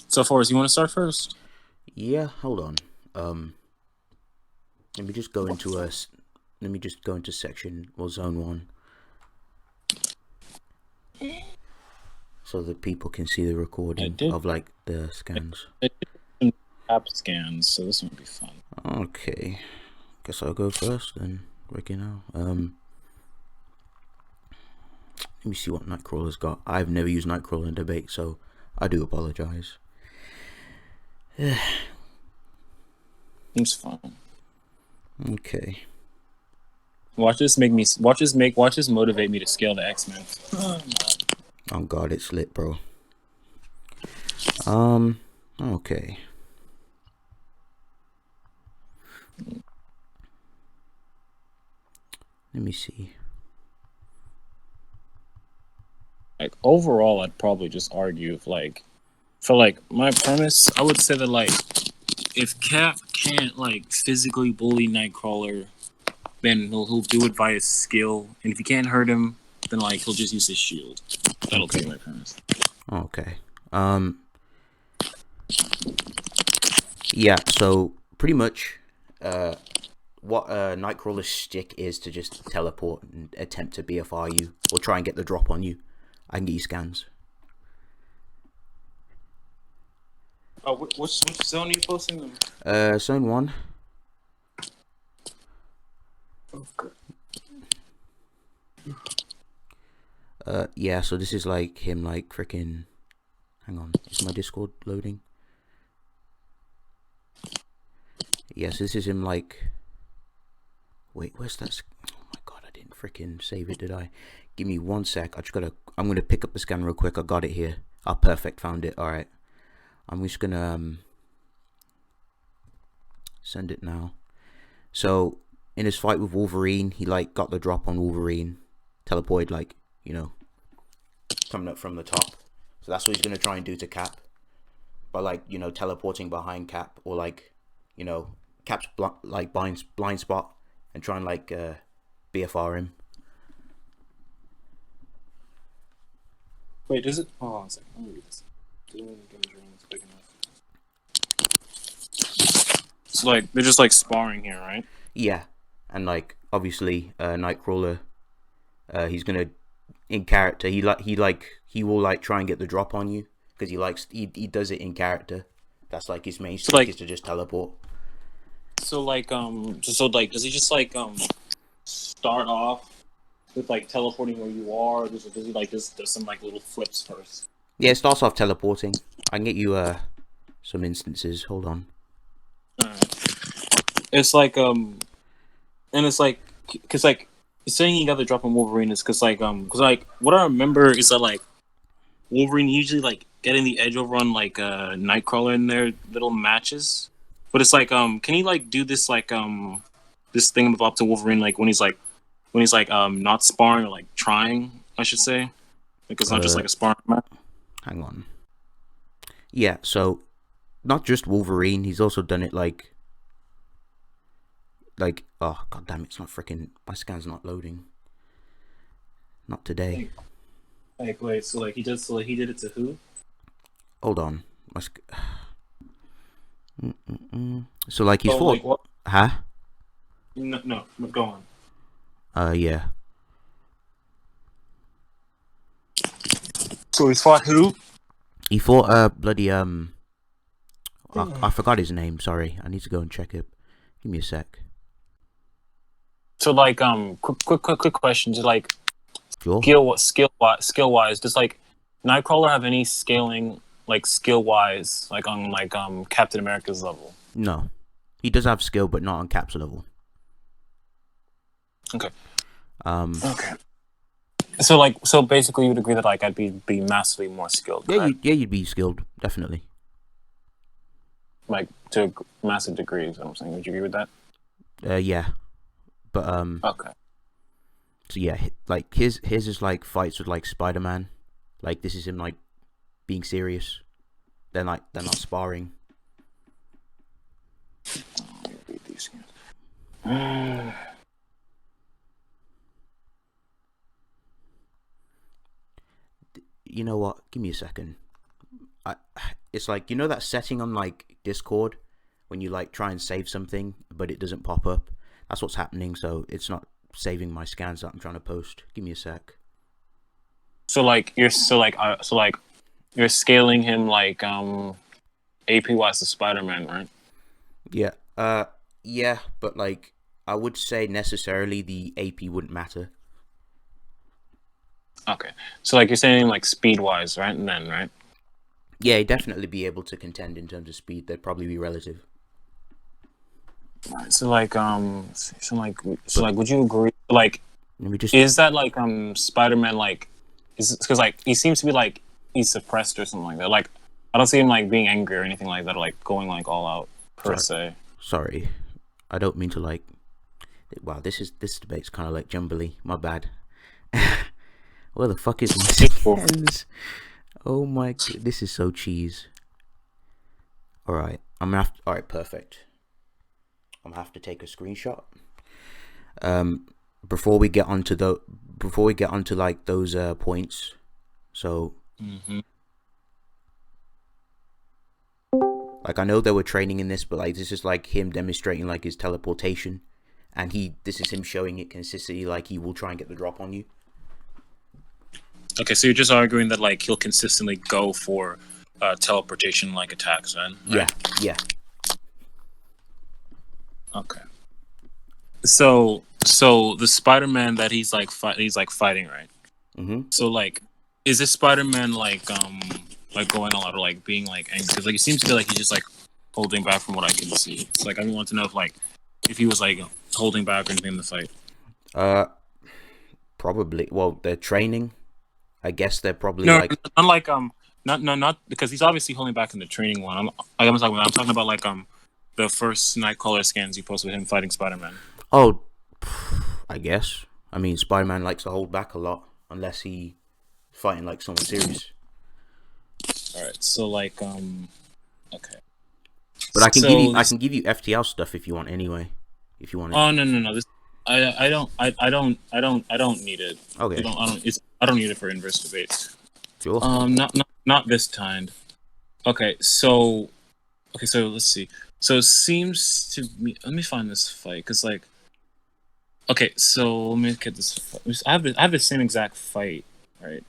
So, Forrest, you want to start first? Yeah, hold on. Um, let me just go into let me just go into section or zone one so that people can see the I recording did. of like the scans. I did some app scans, so this might be fun. Okay, guess I'll go first then. Ricky now. Let me see what Nightcrawler's got. I've never used Nightcrawler in debate, so I do apologize. Seems fun. Okay. Watch this motivate me to scale the X-Men. Oh god, it's lit, bro. Okay. Let me see. Like overall, I'd probably just argue if for like my premise, I would say that like if Cap can't like physically bully Nightcrawler, then he'll do it via skill, and if he can't hurt him, then like he'll just use his shield. That'll be Okay. my premise. Okay. Um, yeah, so pretty much what Nightcrawler's stick is to just teleport and attempt to BFR you or try and get the drop on you. I can get you scans. Oh, which zone are you posting them? Zone 1. Okay. Yeah, so this is like him like freaking... Hang on, is my Discord loading? Yeah, so this is him like... Wait, where's that... Oh my god, I didn't freaking save it, did I? Give me one sec, I just gotta... I'm gonna pick up the scan real quick, I got it here. Ah, perfect, found it, alright. I'm just gonna send it now. So, in his fight with Wolverine, he like got the drop on Wolverine. Teleported like, you know, coming up from the top. So that's what he's gonna try and do to Cap. By like, you know, teleporting behind Cap or like, you know, Cap's like blind spot and try and like BFR him. Wait, does it? Hold on a second. Let me read this. Doing damage range big enough. It's like they're just like sparring here, right? Yeah, and like obviously Nightcrawler, he's gonna in character. He will like try and get the drop on you because he does it in character. That's like his main So streak like is to just teleport. does he just like start off with like teleporting where you are? Or does he like just does some like little flips first? Yeah, it starts off teleporting. I can get you some instances. Hold on. Alright. It's like and it's like because like saying he got the drop on Wolverine is because like what I remember is that like Wolverine usually like getting the edge over on like Nightcrawler in their little matches. But it's like can he like do this like this thing up to Wolverine like when he's like not sparring or like trying, I should say. Like it's not just Uh, like a sparring match. hang on. Yeah, so not just Wolverine. He's also done it like oh god damn it, it's not freaking my scan's not loading. Not today. Like wait, so like he did it to who? Hold on. So like he's Oh like fought. what? Huh? No, go on. Yeah. So he's fought who? He fought bloody I forgot his name. Sorry, I need to go and check it. Give me a sec. So like quick question, just like Sure. skill wise, does like Nightcrawler have any scaling like skill wise like on like Captain America's level? No, he does have skill, but not on Cap's level. Okay. Um, Okay. So like so basically you would agree that like I'd be massively more skilled, correct? you'd be skilled definitely. Like to massive degrees, I'm saying. Would you agree with that? Yeah, but Okay. so yeah, like his is like fights with like Spider Man. Like this is him like being serious. They're not sparring. Let me read these again. You know what? Give me a second. it's like, you know that setting on like Discord when you like try and save something but it doesn't pop up. That's what's happening. So it's not saving my scans that I'm trying to post. Give me a sec. So like you're scaling him like AP wise to Spider-Man, right? Yeah. Yeah, but like I would say necessarily the AP wouldn't matter. Okay. So like you're saying like speed wise, right? And then right. Yeah, he'd definitely be able to contend in terms of speed. They'd probably be relative. Right. So like would you agree? Like, Let me just. is that like Spider-Man like is because like he seems to be like he's suppressed or something like that. Like I don't see him like being angry or anything like that, or like going like all out per se. Sorry, I don't mean to like. Wow, this debate's kind of like jumbly. My bad. Where the fuck is my scans? Oh my, this is so cheese. All right, I'm gonna have to, all right, perfect. I'm gonna have to take a screenshot. Before we get onto like those points. So, like I know they were training in this, but like this is like him demonstrating like his teleportation, and this is him showing it consistently. Like he will try and get the drop on you. Okay, so you're just arguing that like he'll consistently go for teleportation like attacks, then? Right? Yeah. Okay. So the Spider-Man that he's like fighting, right? So like, is this Spider-Man like going a lot or like being like angry? Because like it seems to be like he's just like holding back from what I can see. It's like I want to know if he was like holding back or anything in the fight. Probably. Well, they're training. I guess they're probably not because he's obviously holding back in the training one. I'm talking about like the first Nightcrawler scans you posted with him fighting Spider-Man. Oh, I guess. I mean, Spider-Man likes to hold back a lot unless he fighting like someone serious. All right, so like okay. But I can give you FTL stuff if you want anyway. If you want it. Oh no. I don't need it. Okay. I don't need it for inverse debates. Sure. Not this kind. Okay, so let's see. So it seems to me. Let me find this fight because like. Okay, so let me get this. I have the same exact fight, right?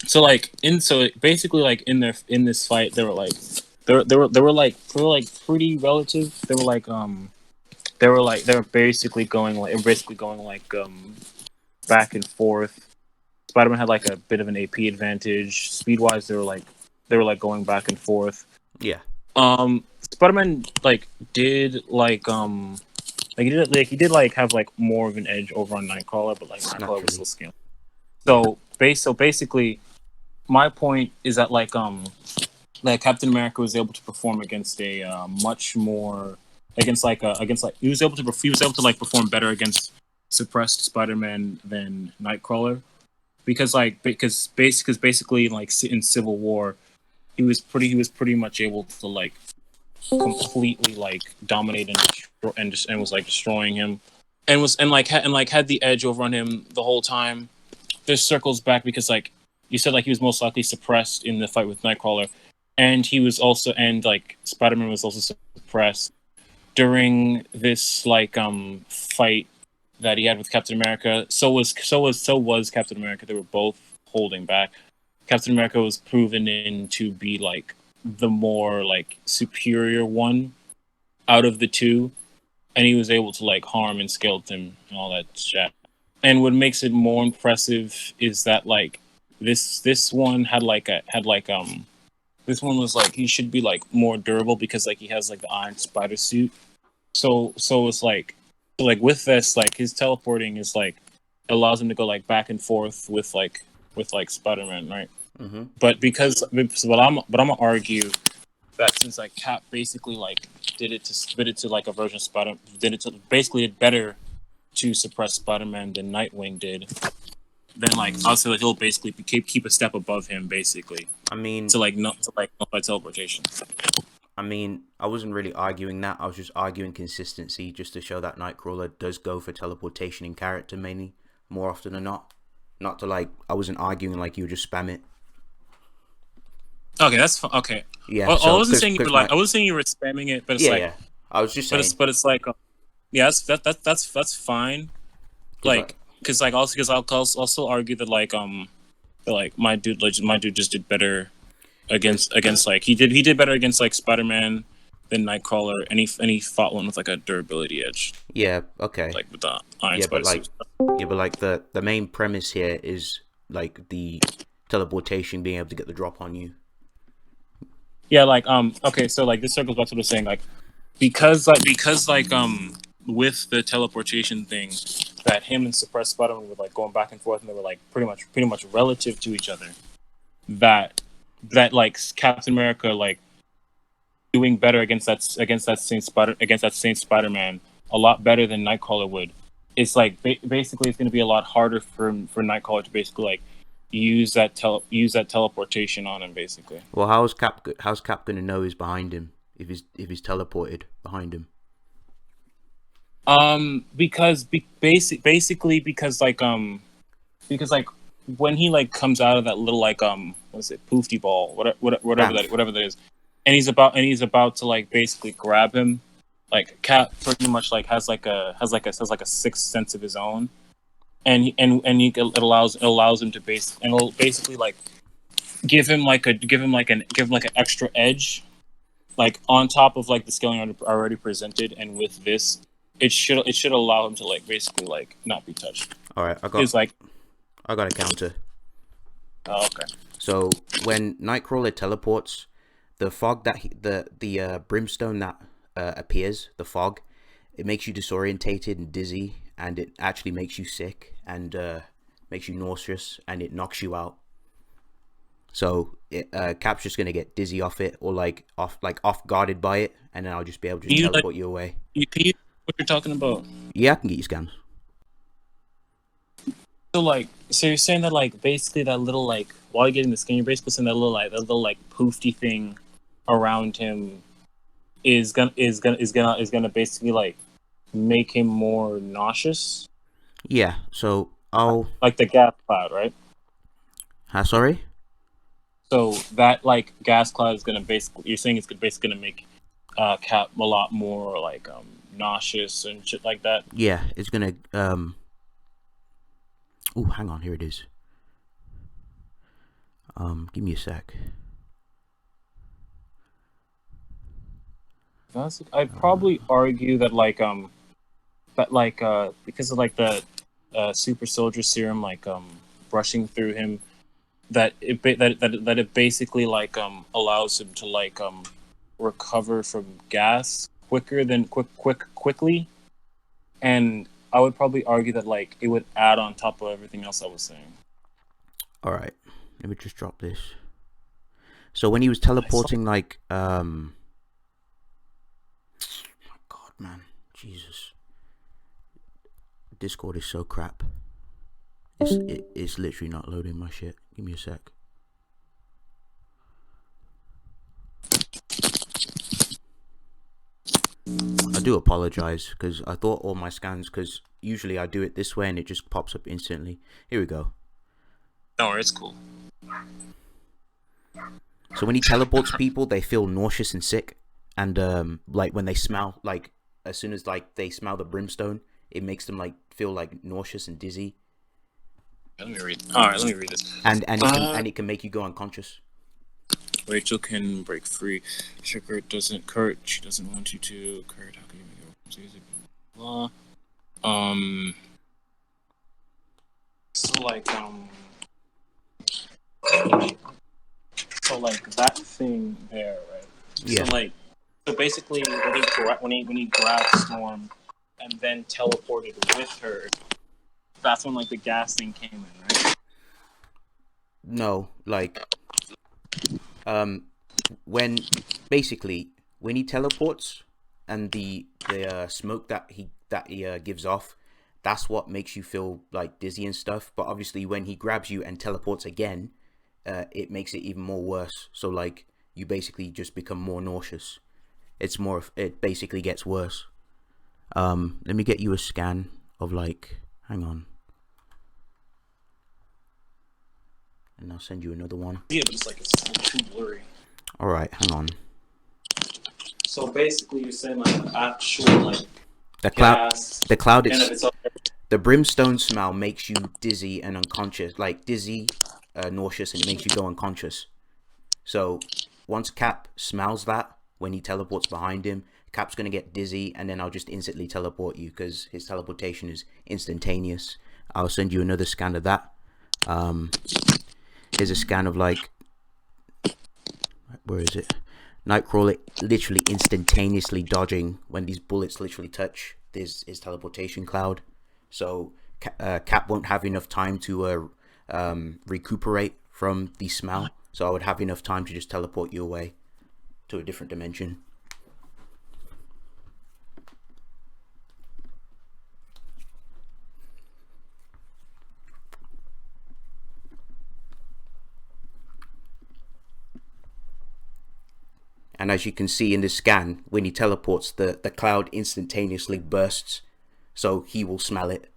So like basically like in this fight they were pretty relative. They were basically going like back and forth. Spider-Man had like a bit of an AP advantage. Speed wise, they were like going back and forth. Yeah. Spider-Man did he did have like more of an edge over on Nightcrawler, but like Nightcrawler was still scaling. So basically, my point is that like Captain America was able to perform against a much more he was able to like perform better against suppressed Spider-Man than Nightcrawler because basically like in Civil War he was pretty much able to like completely like dominate and was like destroying him and had the edge over on him the whole time. This circles back because like you said like he was most likely suppressed in the fight with Nightcrawler, and he was also Spider-Man was also suppressed during this fight that he had with Captain America. So was Captain America. They were both holding back. Captain America was proven in to be like the more like superior one out of the two, and he was able to like harm and skeleton and all that shit. And what makes it more impressive is that like this one this one was like he should be like more durable because like he has like the Iron Spider suit. So it's like with this like his teleporting is like allows him to go like back and forth with Spider-Man, right? But I'm gonna argue that since like Cap basically like did it to like a version of basically did better to suppress Spider-Man than Nightwing did, then like I'll say that he'll basically keep a step above him basically. I mean, to nullify teleportation. I mean, I wasn't really arguing that. I was just arguing consistency, just to show that Nightcrawler does go for teleportation in character mainly, more often than not. Not to like, I wasn't arguing like you would just spam it. Okay, that's fine. Okay. Yeah. I So wasn't saying you were because my like I wasn't saying you were spamming it, but it's yeah like yeah I was just saying but it's like yeah, that's fine. because Like because like also because I'll also argue that like my dude just did better against like he did better against like Spider-Man than Nightcrawler, and he fought one with like a durability edge, yeah okay like with the Iron yeah but Spider like suit. the main premise here is like the teleportation being able to get the drop on you. Yeah, like okay, so like this circles back to what I was saying, like because like with the teleportation thing, that him and Suppressed Spider-Man were like going back and forth, and they were like pretty much relative to each other. That like Captain America like doing better against that same Spider-Man a lot better than Nightcrawler would. It's like basically it's going to be a lot harder for Nightcrawler to basically like use that teleportation on him basically. Well, how's Cap gonna know he's behind him if he's teleported behind him? Because basically because like when he like comes out of that little like what is it poofy ball Banff. whatever that is, and he's about to like basically grab him, like Cap pretty much like has like a sixth sense of his own, it allows him to it'll basically like give him like an extra edge, like on top of like the scaling already presented, and with this it should allow him to like basically like not be touched. All right, It's like I got a counter. oh, okay. So when Nightcrawler teleports, the fog that the brimstone that appears, the fog, it makes you disorientated and dizzy, and it actually makes you sick and makes you nauseous, and it knocks you out. So Cap's just gonna get dizzy off it, or like off guarded by it, and then I'll just be able to just You like teleport you away. can you what you're talking about? Yeah, I can get you scans. So like so you're saying that like basically that little like while you're getting the skin, you're basically saying that little like poofy thing around him is gonna basically like make him more nauseous, Yeah. So I'll. like the gas cloud, right? Sorry. So that like gas cloud is gonna basically you're saying it's basically gonna make Cap a lot more like nauseous and shit like that. Yeah, it's gonna. Oh, hang on. Here it is. Give me a sec. I'd probably argue that like because of like the super soldier serum like brushing through him, that it basically like allows him to like recover from gas quickly, and I would probably argue that like it would add on top of everything else I was saying. All right. Let me just drop this. So when he was teleporting, like, my God, man, Jesus, Discord is so crap. It's literally not loading my shit. Give me a sec. I do apologize because I thought all my scans, because usually I do it this way and it just pops up instantly. Here we go. No, it's cool. So when he teleports people, they feel nauseous and sick, and like when they smell, like as soon as like they smell the brimstone, it makes them like feel like nauseous and dizzy, Let me read. All right, let me read this. and it can make you go unconscious. Rachel can break free. Kurt doesn't. Kurt, she doesn't want you to. Kurt, how can you make it? Blah. So like so like that thing there, right? Yeah. So basically, when he grabbed Storm and then teleported with her, that's when like the gas thing came in, right? No, like, when basically when he teleports and the smoke that he gives off, that's what makes you feel like dizzy and stuff. But obviously, when he grabs you and teleports again, it makes it even more worse. So like you basically just become more nauseous. It basically gets worse. Let me get you a scan of like, hang on. and I'll send you another one. Yeah, but it's like it's too blurry. All right, hang on. So basically, you're saying like actual like The cloud, gas, the cloud and if is it's up there, the brimstone smell makes you dizzy and unconscious, like dizzy, nauseous, and it makes you go unconscious. So once Cap smells that when he teleports behind him, Cap's gonna get dizzy, and then I'll just instantly teleport you because his teleportation is instantaneous. I'll send you another scan of that. Here's a scan of like, where is it? Nightcrawler literally instantaneously dodging when these bullets literally touch his teleportation cloud. So Cap won't have enough time to recuperate from the smell. So I would have enough time to just teleport you away to a different dimension. And as you can see in the scan, when he teleports, the cloud instantaneously bursts, so he will smell it.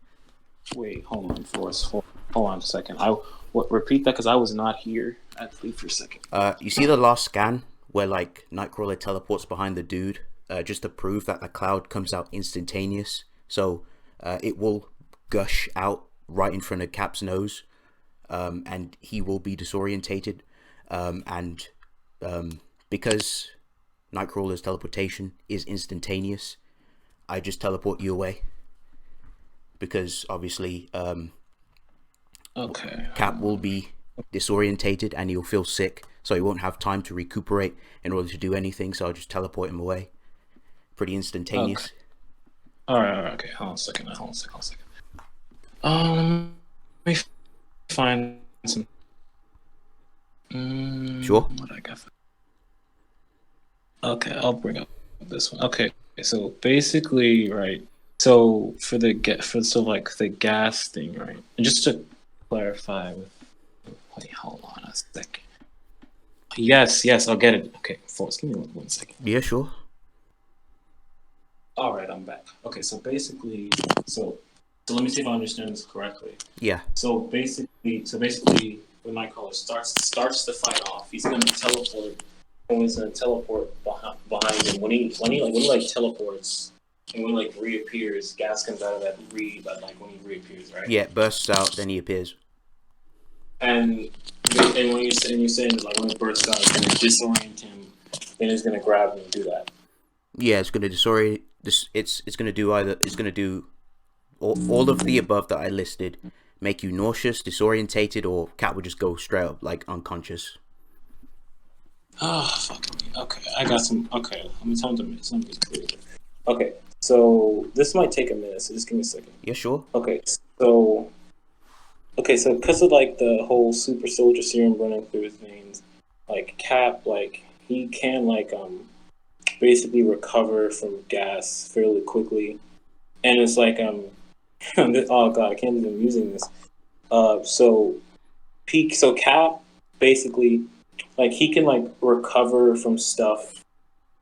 wait, hold on, Forrest. Hold on a second. Repeat that because I was not here. I had to leave for a second. You see the last scan where like Nightcrawler teleports behind the dude, just to prove that the cloud comes out instantaneous. So it will gush out right in front of Cap's nose, and he will be disorientated. And because Nightcrawler's teleportation is instantaneous, I just teleport you away. Because obviously, Okay. Cap will be disorientated and he'll feel sick, so he won't have time to recuperate in order to do anything. So I'll just teleport him away. Pretty instantaneous. Okay. All right. Okay. Hold on a second. Let me find some. Sure. What I got? Okay, I'll bring up this one. Okay, so basically, right. So for the the gas thing, right? And just to clarify, wait, hold on a second. Yes, I'll get it. Okay, Forrest, give me one second. Yeah, sure. All right, I'm back. Okay, so basically, so let me see if I understand this correctly. Yeah. So basically, when Nightcrawler starts the fight off, he's gonna teleport. And he's gonna teleport behind him. When he teleports and when he reappears, gas comes out of that when he reappears, right? Yeah, it bursts out, then he appears. And when you're saying that when it bursts out, it's gonna disorient him, then it's gonna grab him and do that. Yeah, it's gonna disorient. It's gonna do either. It's gonna do all of the above that I listed, make you nauseous, disorientated, or Cat would just go straight up unconscious. Oh, fuck me. Okay, I got some. Okay, let me tell them something clear. Okay, so this might take a minute, so just give me a second. Yeah, sure. Okay, so because of the whole super soldier serum running through his veins, Cap, he can basically recover from gas fairly quickly, and it's oh god, I can't believe I'm using this. So Cap basically he can recover from stuff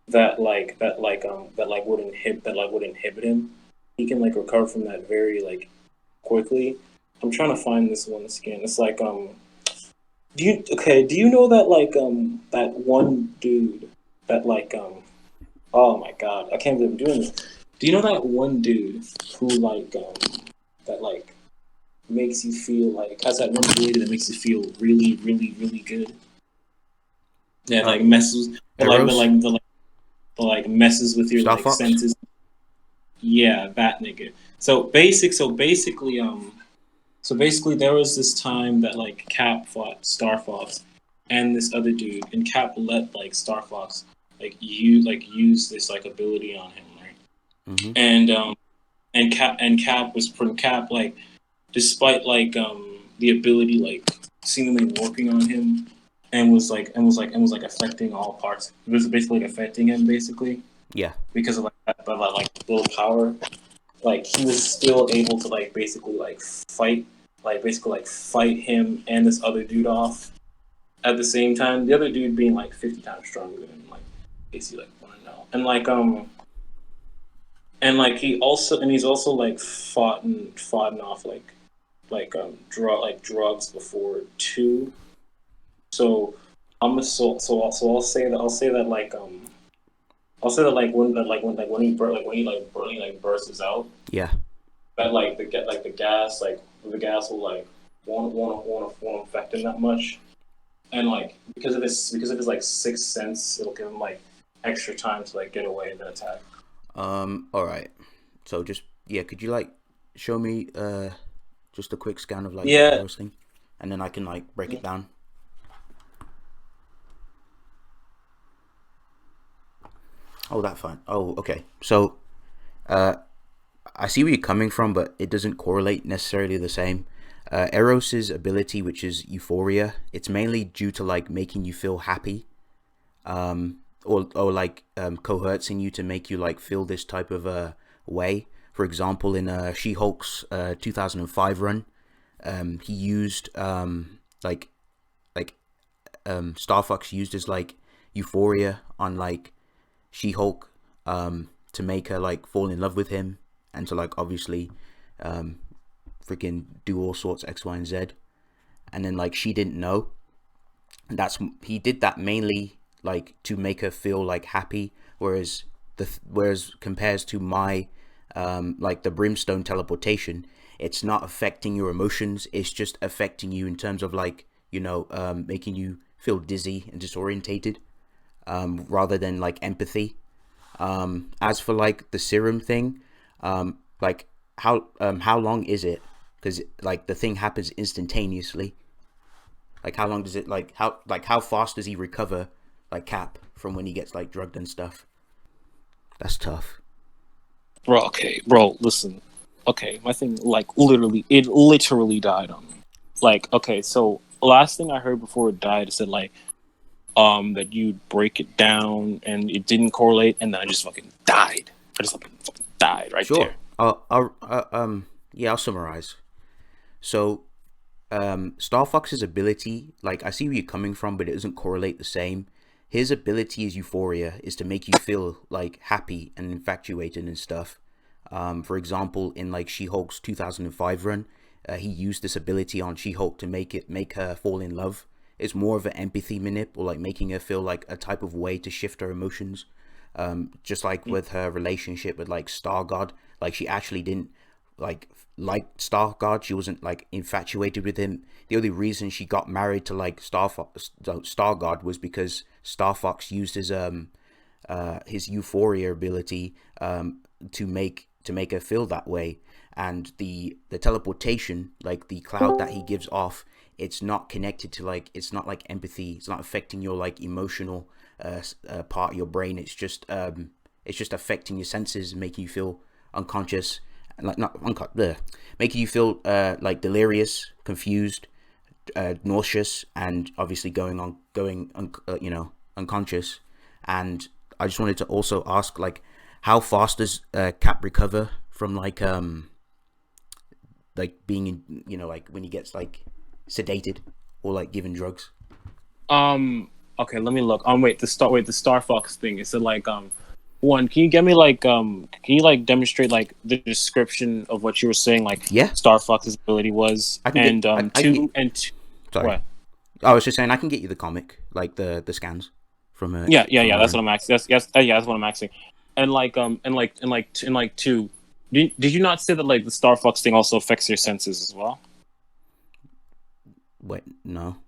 that would inhibit him. He can recover from that very quickly. I'm trying to find this one skin. It's do you know that that one dude that oh my god, I can't believe I'm doing this. Do you know that one dude who that makes you feel has that one ability that makes you feel really, really, really good? Yeah, messes messes with your senses. Yeah, that nigga. So basically there was this time that Cap fought Star Fox and this other dude, and Cap let Star Fox use this ability on him, right? Mm-hmm. And Cap was from Cap despite the ability seemingly working on him and was affecting all parts. It was basically affecting him basically. Yeah. Because of that little power, he was still able to basically fight him and this other dude off at the same time. The other dude being 50 times stronger than basically 1-0. And he's also fought off drugs before too. So I'll say that when he like bursts out, Yeah. that like the gas will like won't affect him that much, and like because of his like sixth sense, it'll give him like extra time to like get away and then attack. All right. So just yeah, could you like show me just a quick scan of like the Yeah. arrows thing, and then I can like break it down. Oh, that fine. Oh, okay. So, I see where you're coming from, but it doesn't correlate necessarily the same. Eros's ability, which is euphoria, it's mainly due to like making you feel happy, or like coercing you to make you like feel this type of way. For example, in She-Hulk's 2005 run, he used like Star Fox used his like euphoria on like She-Hulk to make her like fall in love with him and to like obviously freaking do all sorts X, Y, and Z. And then like she didn't know. And he did that mainly like to make her feel like happy, whereas compares to my like the Brimstone teleportation, it's not affecting your emotions. It's just affecting you in terms of like making you feel dizzy and disorientated, rather than like empathy. As for like the serum thing, like how long is it? Because like the thing happens instantaneously. Like how long does it how fast does he recover like Cap from when he gets like drugged and stuff? That's tough. Bro, okay, bro, listen. Okay, my thing it literally died on me. Like, okay, so last thing I heard before it died, it said like that you'd break it down and it didn't correlate, and then I just fucking died. I just fucking died right Sure. there. Yeah, I'll summarize. So, Star Fox's ability, like I see where you're coming from, but it doesn't correlate the same. His ability is euphoria, is to make you feel like happy and infatuated and stuff. For example, in like She-Hulk's 2005 run, he used this ability on She-Hulk to make her fall in love. It's more of an empathy manip, or like making her feel like a type of way to shift her emotions. Just like with her relationship with like Star God, like she actually didn't like Star God. She wasn't like infatuated with him. The only reason she got married to like Star God was because Star Fox used his euphoria ability to make her feel that way. And the teleportation, like the cloud that he gives off, it's not connected to like, it's not like empathy. It's not affecting your like emotional part of your brain. It's just affecting your senses, making you feel unconscious, like making you feel like delirious, confused, nauseous, and obviously unconscious. And I just wanted to also ask, like, how fast does Cap recover from like being in, like when he gets like sedated or like given drugs? Okay, let me look. The Star Fox thing. Is it like one? Can you get me like can you like demonstrate like the description of what you were saying, like Yeah, Star Fox's ability was, I can get. and I can get. Sorry, what? I was just saying I can get you the comic, like the scans from Yeah. That's Aaron. what I'm asking. That's what I'm asking. And like two. Did you not say that like the Star Fox thing also affects your senses as well? Wait, no,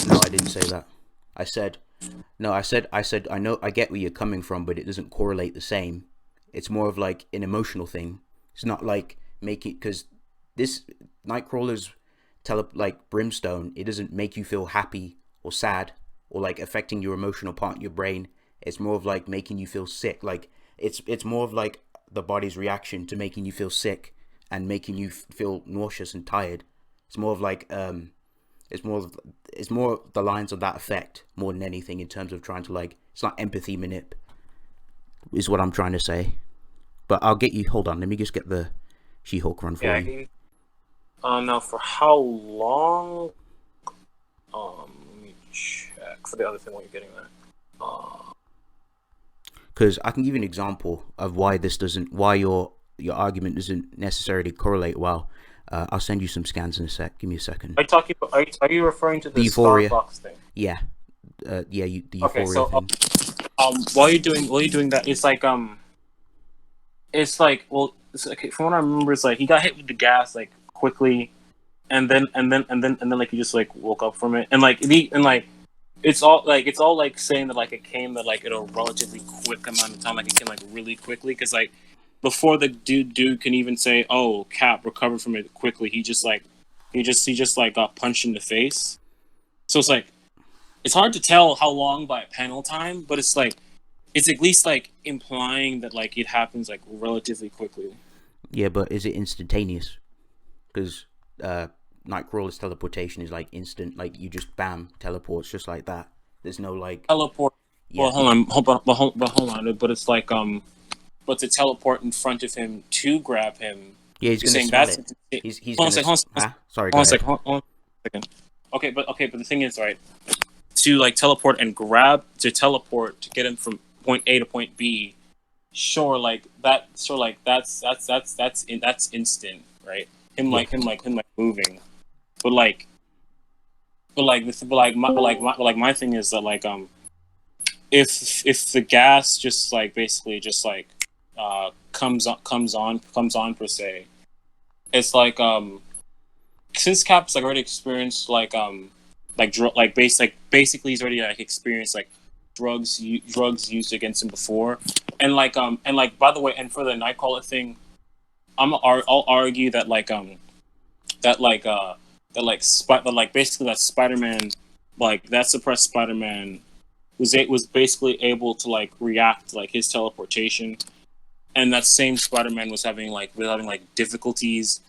no, I didn't say that. I said no. I said I know I get where you're coming from, but it doesn't correlate the same. It's more of like an emotional thing. It's not like making, because this Nightcrawler's like Brimstone. It doesn't make you feel happy or sad or like affecting your emotional part of your brain. It's more of like making you feel sick. Like it's more of like the body's reaction to making you feel sick and making you feel nauseous and tired. It's more of like it's more the lines of that effect more than anything, in terms of trying to like, it's not empathy manip is what I'm trying to say. But I'll get you, hold on, let me just get the She-Hulk run for you. Now for how long? Let me check for the other thing while you're getting that. Because I can give you an example of why this doesn't, why your argument doesn't necessarily correlate well. I'll send you some scans in a sec. Give me a second. Are you referring to The the Euphoria. Starbucks thing? Yeah. The Okay, Euphoria so thing. while you're doing that, it's like, well, it's, okay, from what I remember, it's like he got hit with the gas like quickly, and then like he just like woke up from it, and like it's all like saying that like it came at like in a relatively quick amount of time, like it came like really quickly, because like before the dude can even say, "Oh, Cap recovered from it quickly," he just like got punched in the face. So it's like it's hard to tell how long by panel time, but it's like it's at least like implying that like it happens like relatively quickly. Yeah, but is it instantaneous? Because Nightcrawler's teleportation is like instant. Like you just bam teleports just like that. There's no like. Teleport. Yeah. Well, hold on, hold on, but it's like but to teleport in front of him to grab him. Yeah, he's You're gonna saying smell that's it. He's hold on a gonna. second, hold on, Huh? Sorry, hold on go a second, ahead. hold on a second. Okay, but the thing is, right, to like teleport and grab to teleport to get him from point A to point B. Sure, like that. Sure, like that's instant, right? Yeah. Him like moving, but like my thing is that like if the gas just like basically just like comes on per se, it's like since Cap's like already experienced basically he's already like experienced like drugs used against him before, and like by the way, and for the Nightcrawler thing, I'll argue that that like that like basically that Spider-Man, like that suppressed Spider-Man was basically able to like react like his teleportation, and that same Spider-Man was having difficulties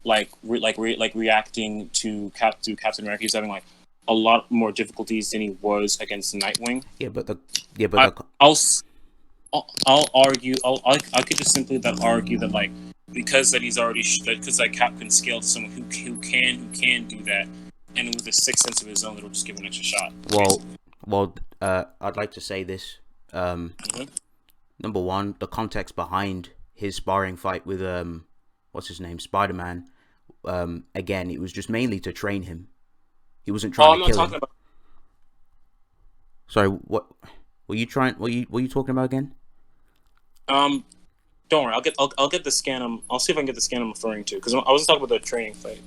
reacting to Captain America. He's having like a lot more difficulties than he was against Nightwing. Yeah, but the I'll I'll argue. I could just simply that argue that like because that he's already because like Cap can scale to someone who can do that, and with a sixth sense of his own, it'll just give an extra shot. I'd like to say this. Mm-hmm. Number one, the context behind his sparring fight with what's his name, Spider-Man. Again, it was just mainly to train him. He wasn't trying to kill him. About. Sorry, what were you trying? What were you talking about again? Don't worry. I'll get the scan. I'll see if I can get the scan I'm referring to, because I wasn't talking about the training fight.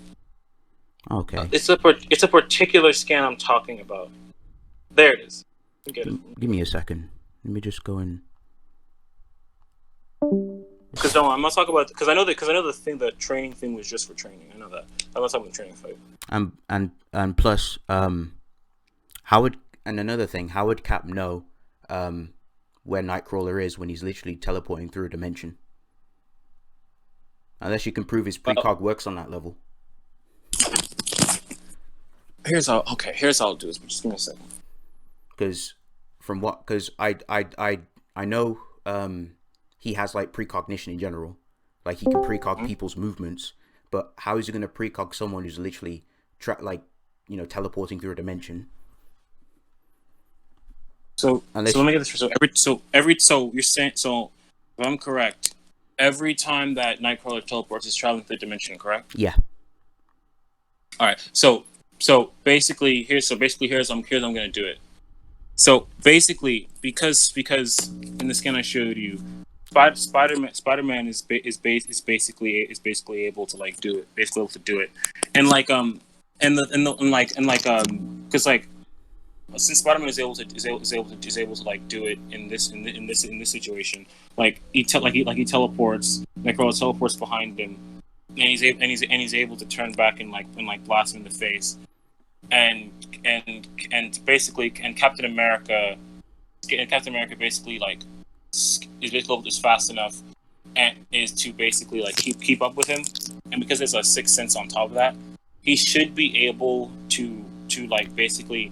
Okay. It's a particular scan I'm talking about. There it is. Get it. Give me a second. Let me just go in. Because I'm not talking about, because I know the training thing was just for training. I know that. I'm not talking about the training fight. And plus how would Cap know where Nightcrawler is when he's literally teleporting through a dimension? Unless you can prove his precog works on that level. Here's how I'll do this. But just give me a second. Because I know he has like precognition in general, like he can precog people's movements. But how is he going to precog someone who's literally teleporting through a dimension? So let me get this. So you're saying, so if I'm correct, every time that Nightcrawler teleports, he's traveling through a dimension, correct? Yeah. All right. So basically here's I'm going to do it. So basically, because in the scan I showed you, Spider-Man is basically able to like do it, basically able to do it, and like because like since Spider-Man is able to like do it in this situation, like he teleports, Nightcrawler teleports behind him, and he's able to turn back and blast him in the face, and basically Captain America basically like is fast enough and is to basically like keep up with him, and because there's a sixth sense on top of that, he should be able to like basically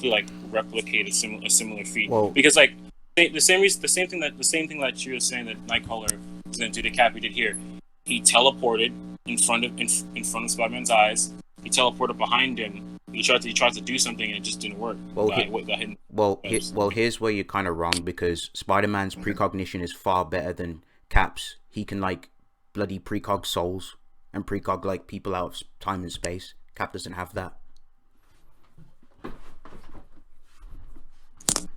like replicate a similar feat. Well, because like the same thing that you were saying that Nightcrawler was going to do to Cap, he did here. He teleported in front of Spider-Man's eyes. He teleported behind him. He tried to do something and it just didn't work. Here's where you're kind of wrong, because Spider-Man's precognition is far better than Cap's. He can like bloody precog souls and precog like people out of time and space. Cap doesn't have that.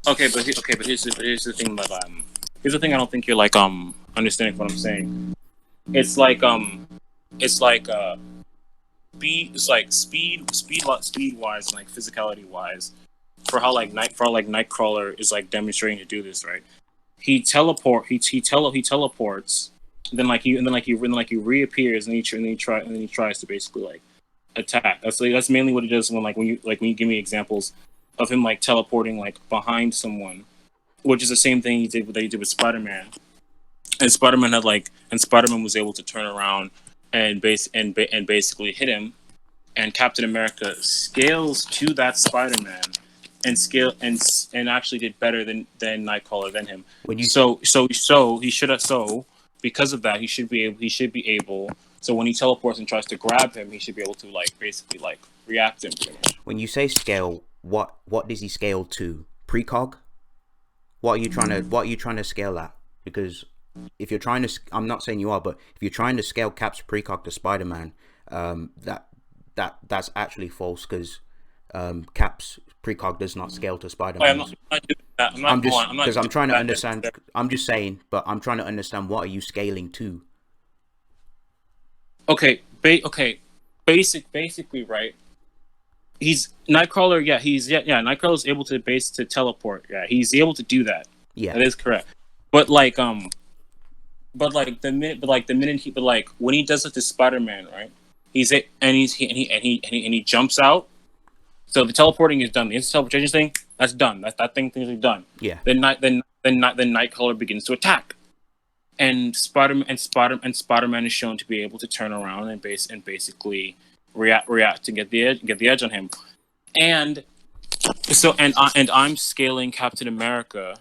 Okay, but here's the thing about here's the thing. I don't think you're like understanding what I'm saying. It's like speed. It's like speed wise, like physicality wise. For how like Nightcrawler is like demonstrating to do this, right? He teleports, then he reappears, and he tries to basically like attack. That's mainly what it does when you give me examples of him like teleporting like behind someone, which is the same thing he did with Spider-Man. And Spider-Man was able to turn around and basically hit him, and Captain America scales to that Spider-Man and actually did better than Nightcrawler than him. When you So he should have because of that he should be able. So when he teleports and tries to grab him, he should be able to like basically like react to him pretty much. when you say scale, what does he scale to? Precog? What are you trying to scale at? Because if you're trying to, I'm not saying you are, but if you're trying to scale Cap's precog to Spider-Man, that's actually false, because Cap's precog does not scale to Spider-Man. I'm trying to understand. I'm just saying, but I'm trying to understand, what are you scaling to? Okay, basically, right? He's Nightcrawler. Yeah, Nightcrawler is able to teleport. Yeah, he's able to do that. Yeah, that is correct. But the minute when he does it to Spider-Man, right? He jumps out. So the teleporting is done. The instant teleportation thing, that's done. That thing is done. Yeah. Then Nightcrawler begins to attack, and Spider-Man is shown to be able to turn around and basically react to get the edge on him. And so I'm scaling Captain America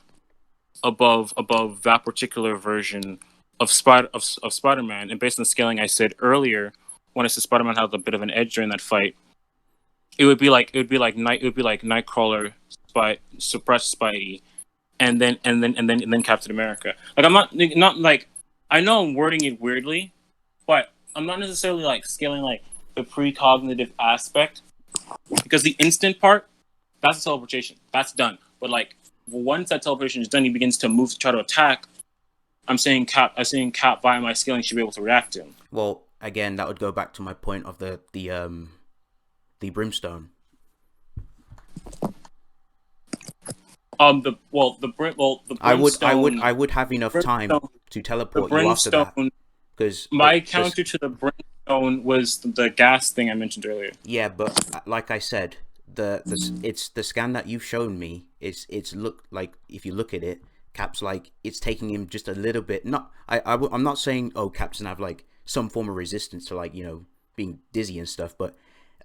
above that particular version of Spider-Man, and based on the scaling I said earlier, when I said Spider-Man had a bit of an edge during that fight, it would be like Nightcrawler suppress Spidey, and then Captain America. Like, I'm not like, I know I'm wording it weirdly, but I'm not necessarily like scaling like the precognitive aspect, because the instant part, that's a teleportation, that's done. But like, once that teleportation is done, he begins to move to try to attack. I'm saying Cap via my scaling should be able to react to him. Well, again, that would go back to my point of the Brimstone. The Brimstone, I would have enough time to teleport you after that. Because my counter to the Brimstone was the gas thing I mentioned earlier. Yeah, but like I said, it's the scan that you've shown me. It's look like, if you look at it, Cap's like, it's taking him just a little bit. I'm not saying, oh, Cap's gonna have like some form of resistance to, like, being dizzy and stuff, but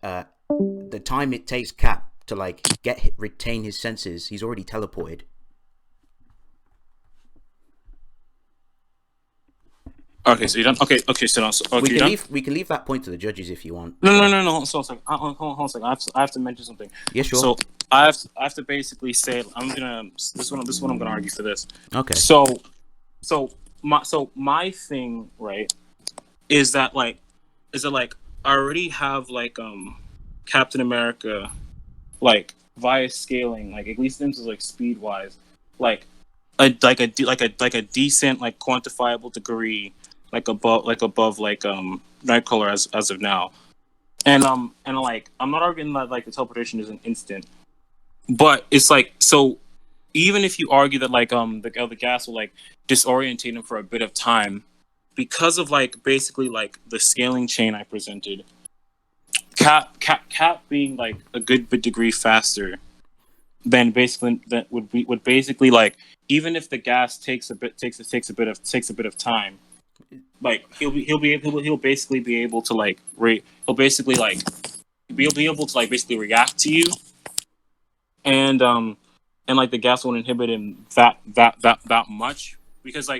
the time it takes Cap to like retain his senses, he's already teleported. Okay, so you don't. Okay, so we can leave that point to the judges if you want. No. So it's like, hold on a second. I have to mention something. Yeah, sure. So I have to basically say, this one I'm gonna argue for this. Okay. So my thing, right, is that I already have like Captain America, like, via scaling, like, at least in terms of like speed wise, like a decent, like, quantifiable degree, like above Nightcrawler as of now. And like, I'm not arguing that like the teleportation is an instant, but it's like, so even if you argue that like the gas will like disorientate him for a bit of time, because of like basically like the scaling chain I presented, Cap being like a good bit degree faster, then basically that would basically like, even if the gas takes a bit of time, like he'll basically be able to like basically react to you, and like the gas won't inhibit him that much, because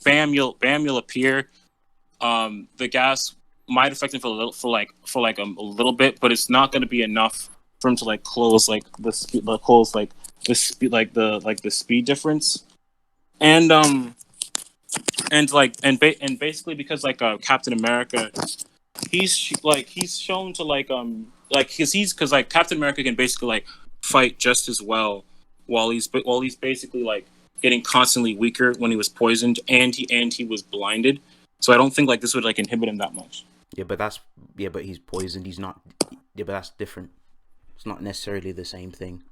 bam you'll appear, the gas might affect him for a little bit, but it's not going to be enough for him to like close the speed difference. And and basically because Captain America, he's shown to because like Captain America can basically like fight just as well while he's basically like getting constantly weaker when he was poisoned and he was blinded. So I don't think like this would like inhibit him that much. But he's poisoned. He's not. Yeah, but that's different. It's not necessarily the same thing.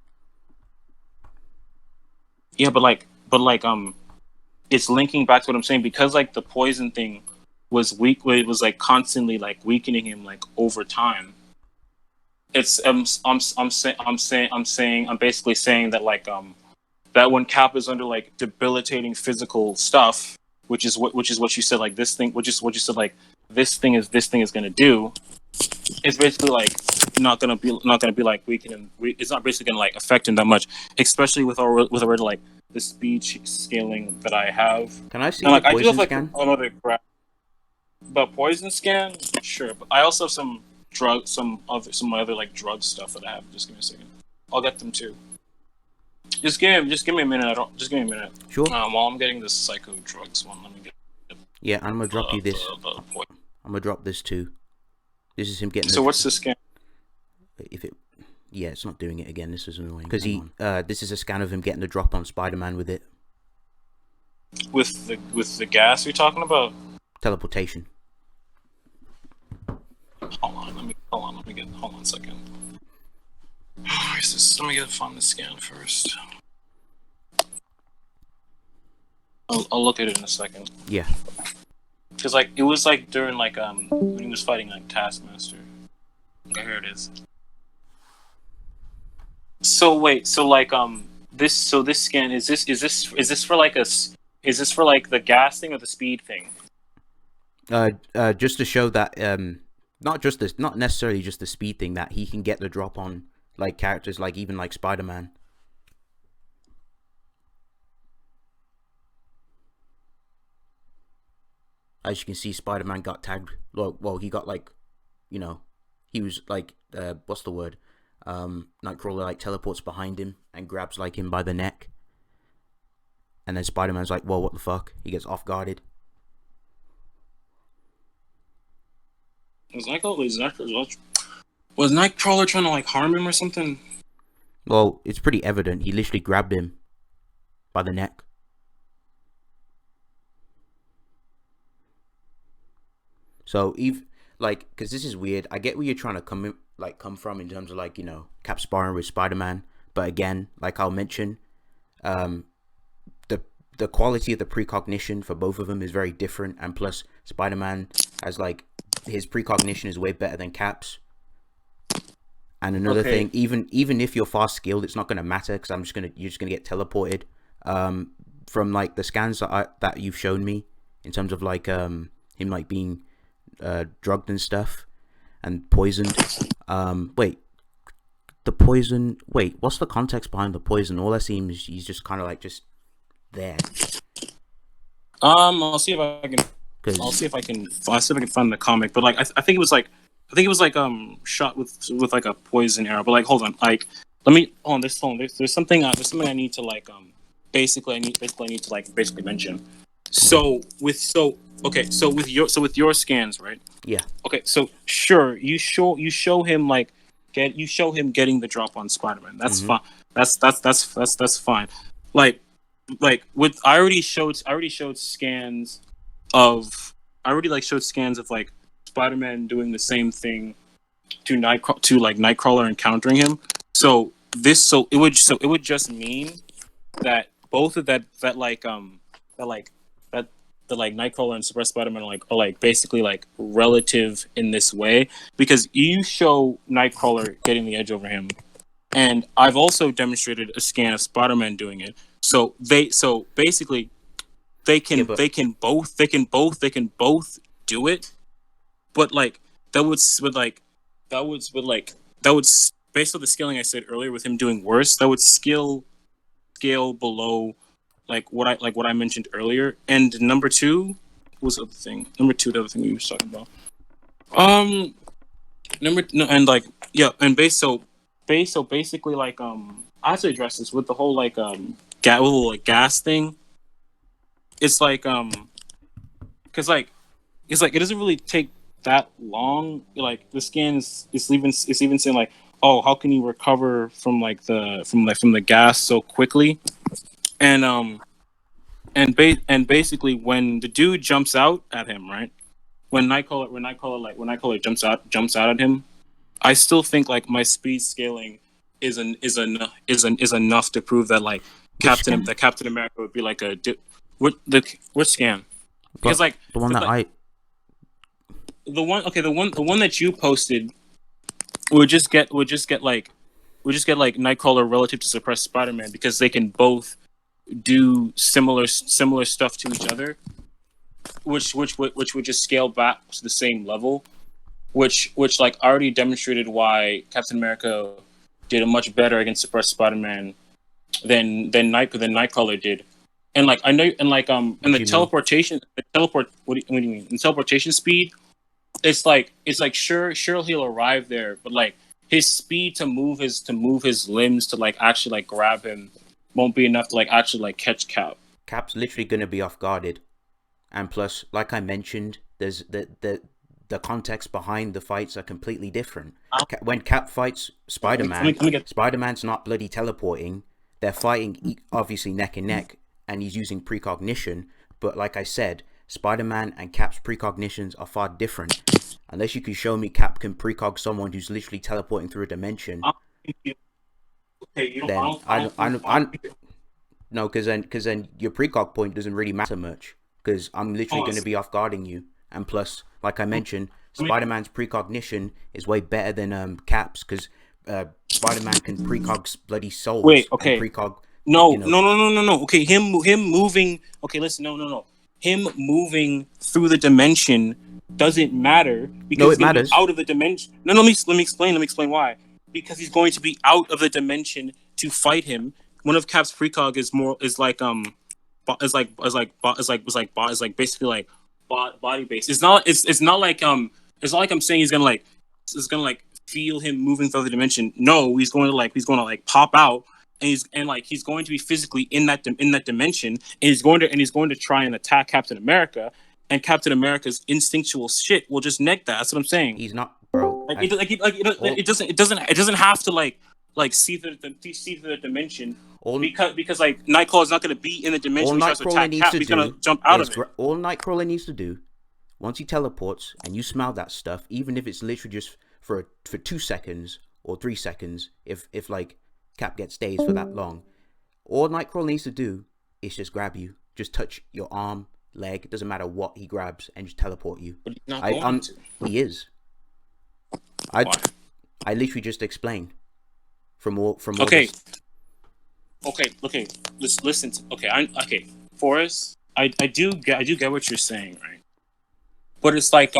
Yeah, but it's linking back to what I'm saying because like the poison thing was weak. It was like constantly like weakening him like over time. It's I'm basically saying that that when Cap is under like debilitating physical stuff, which is what you said like this thing, which is what you said like this thing is gonna do. It's basically like not gonna be like weakening. It's not basically gonna like affect him that much, especially with already like the speed scaling that I have. Can I see And the like I do poison have like scan? another graph, but poison scan, sure. But I also have some other like drug stuff that I have. Just give me a second. I'll get them too. Just give me a minute. Just give me a minute. Sure. While I'm getting this psycho drugs one, let me get. Yeah, I'm gonna drop you this. I'm gonna drop this too. This is him getting. So what's the scan? If it, yeah, it's not doing it again. This is annoying because this is a scan of him getting the drop on Spider-Man with it. With the gas you're talking about? Teleportation. Hold on a second. Where's this? Let me find the scan first. I'll look at it in a second. Yeah. Because like it was like during like when he was fighting like Taskmaster. Okay, here it is. So wait, so like this scan is this for like the gas thing or the speed thing? Just to show that not necessarily just the speed thing, that he can get the drop on like characters like even like Spider-Man. As you can see, Spider-Man got tagged. Well, he got like, he was like, what's the word? Nightcrawler like teleports behind him and grabs like him by the neck. And then Spider-Man's like, well, what the fuck? He gets off guarded. Was Nightcrawler trying to like harm him or something? Well, it's pretty evident. He literally grabbed him by the neck. So, because this is weird. I get where you're trying to come from in terms of like, Cap sparring with Spider-Man. But again, like I'll mention, the quality of the precognition for both of them is very different. And plus, Spider-Man has like, his precognition is way better than Cap's. And another thing, even if you're fast skilled, it's not going to matter because you're just gonna get teleported. From like the scans that you've shown me in terms of like him like being drugged and stuff and poisoned. Wait, what's the context behind the poison? All I see is he's just kind of like just there. I'll see if I can find the comic. But like I think it was like shot with like a poison arrow. But like hold on, like let me hold on. There's something I need to like basically I need to like basically mention. So with your scans, right? Yeah. Okay, so sure, you show him like getting the drop on Spider-Man. That's fine. That's fine. Like with I already showed scans of like Spider-Man doing the same thing to Nightcrawler encountering him. So it would just mean that both of that Nightcrawler and Suppressed Spider-Man are like basically like relative in this way, because you show Nightcrawler getting the edge over him, and I've also demonstrated a scan of Spider-Man doing it. So basically they can both do it, but like that would based on the scaling I said earlier with him doing worse, that would scale below like what I mentioned earlier. And number two was the other thing. The other thing we were talking about. Basically like I have to address this with the whole like gas thing. It's like because like it's like it doesn't really take that long. Like the scan is even saying like, oh, how can you recover from like from the gas so quickly? And and basically when the dude jumps out at him, right? When Nightcrawler jumps out at him, I still think like my speed scaling is enough to prove that like Which scan? Captain America would be like what scan? Because But like the one that like I the one that you posted would just get like Nightcrawler relative to suppress Spider-Man because they can both do similar stuff to each other, which would just scale back to the same level, which like already demonstrated why Captain America did a much better against suppressed Spider-Man than Nightcrawler did. And like I know, and what do you mean? What do you mean? In teleportation speed, it's like sure he'll arrive there, but like his speed to move his limbs to like actually like grab him won't be enough to like actually like catch Cap. Cap's literally gonna be off guarded, and plus, like I mentioned, there's the context behind the fights are completely different. When Cap fights Spider-Man, Let me get. Spider-Man's not bloody teleporting. They're fighting obviously neck and neck, and he's using precognition. But like I said, Spider-Man and Cap's precognitions are far different. Unless you can show me Cap can precog someone who's literally teleporting through a dimension, Okay, you don't. then I don't. no, because then your precog point doesn't really matter much. Because I'm literally going to be off guarding you, and plus, like I mentioned, Spider-Man's precognition is way better than Cap's because Spider-Man can precog bloody souls. Wait, okay. And precog. No, You know, no. Okay, him moving. Okay, listen, no. Him moving through the dimension doesn't matter because No, he's it going to be matters. out of the dimension. No, let me explain. Let me explain why. Because he's going to be out of the dimension to fight him. One of Cap's precog is like basically like body based. It's not like I'm saying he's gonna like feel him moving through the dimension. No, he's going to like pop out and he's going to be physically in that dimension and he's going to try and attack Captain America, and Captain America's instinctual shit will just neck that. That's what I'm saying. He's not, bro. Like it doesn't have to like see through the dimension all because like Nightcrawler is not going to be in the dimension. all He tries to Nightcrawler attack needs Cap. to He's going do to jump out is of it. all Nightcrawler needs to do once he teleports and you smell that stuff, even if it's literally just for 2 seconds or 3 seconds, if like Cap gets dazed for that long, all Nightcrawler needs to do is just grab you, just touch your arm, leg, it doesn't matter what he grabs, and just teleport you. But he's not going to. He is. I literally just explained from all Okay. this. Okay. Listen. Okay. Forrest, I do get what you're saying, right? But it's like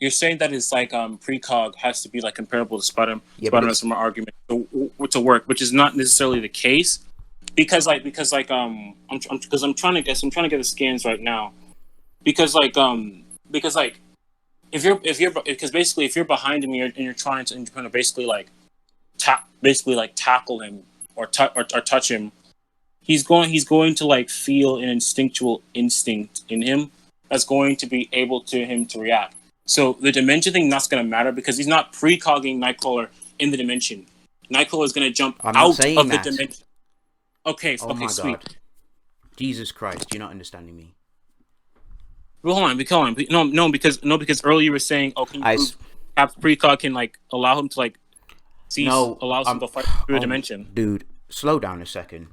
you're saying that it's like precog has to be like comparable to Spider-Man's from our argument to work, which is not necessarily the case because I'm trying to get the scans right now because if you're behind him and you're trying to basically like tackle him or touch him, he's going to like feel an instinctual instinct in him that's going to be able to him to react. So the dimension thing not going to matter because he's not precogging Nightcrawler in the dimension. Nightcrawler is going to jump out of the dimension. Okay, oh okay, my sweet. God. Jesus Christ, you're not understanding me. Well, hold on. No, because earlier you were saying, oh, can you prove Cap's precog can like allow him to like allows him to fight through a dimension. Dude, slow down a second.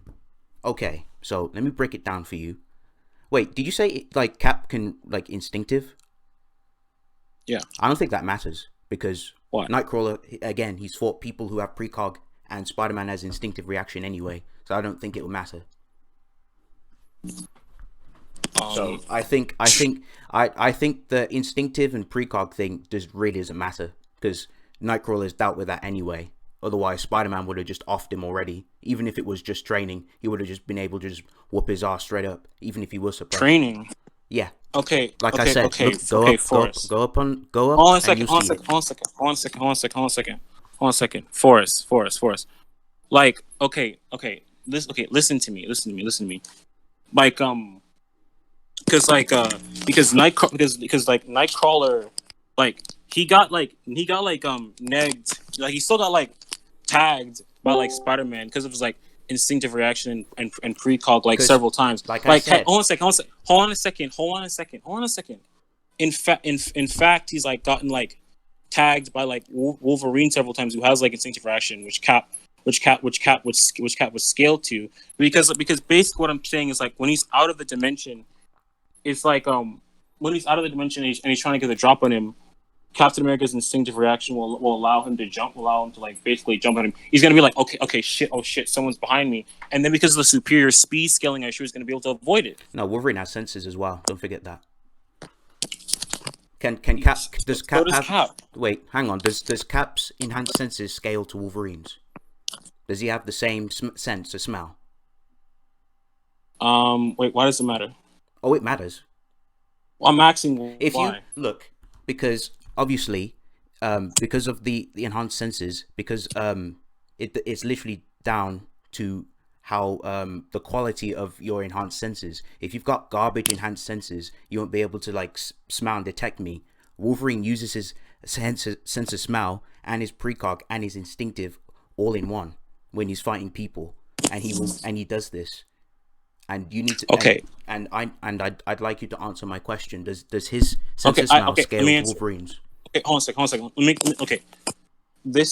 Okay, so let me break it down for you. Wait, did you say like Cap can like instinctive? Yeah. I don't think that matters because what? Nightcrawler, again, he's fought people who have precog and Spider-Man has instinctive reaction anyway, so I don't think it will matter. So I think the instinctive and precog thing just really doesn't matter because Nightcrawler's dealt with that anyway. Otherwise, Spider-Man would have just offed him already. Even if it was just training, he would have just been able to just whoop his ass straight up. Even if he was suppressed. Training. Yeah. Okay. Like I said, okay. Look, go up. Hold on a second. Forrest. Like, okay. Listen to me. Like, because Nightcrawler, like he got like negged, like he still got like tagged by like Spider-Man because of his like instinctive reaction and precog like 'Cause, several times. like I said, Hold on a second, hold on a second. In fact, he's like gotten like tagged by like Wolverine several times, who has like instinctive reaction, which Cap was scaled to, because basically what I'm saying is like when he's out of the dimension, it's like when he's out of the dimension and he's trying to get the drop on him, Captain America's instinctive reaction will allow him to jump, allow him to like basically jump at him. He's gonna be like, okay, shit, oh shit, someone's behind me, and then because of the superior speed scaling issue, he's gonna be able to avoid it. no, Wolverine has senses as well. Don't forget that. Can Cap does So Cap does have? Cap. Wait, hang on. Does Cap's enhanced senses scale to Wolverine's? Does he have the same sense of smell? Wait, why does it matter? Oh, it matters. Well, I'm asking If why. you look, because obviously, because of the enhanced senses, because it's literally down to how the quality of your enhanced senses. If you've got garbage enhanced senses, you won't be able to like smell and detect me. Wolverine uses his sense of smell and his precog and his instinctive all in one when he's fighting people, and he does this. And you need to Okay. I'd like you to answer my question. Does his sense of smell scale to Wolverine's? Okay, hold on a second. Okay. Let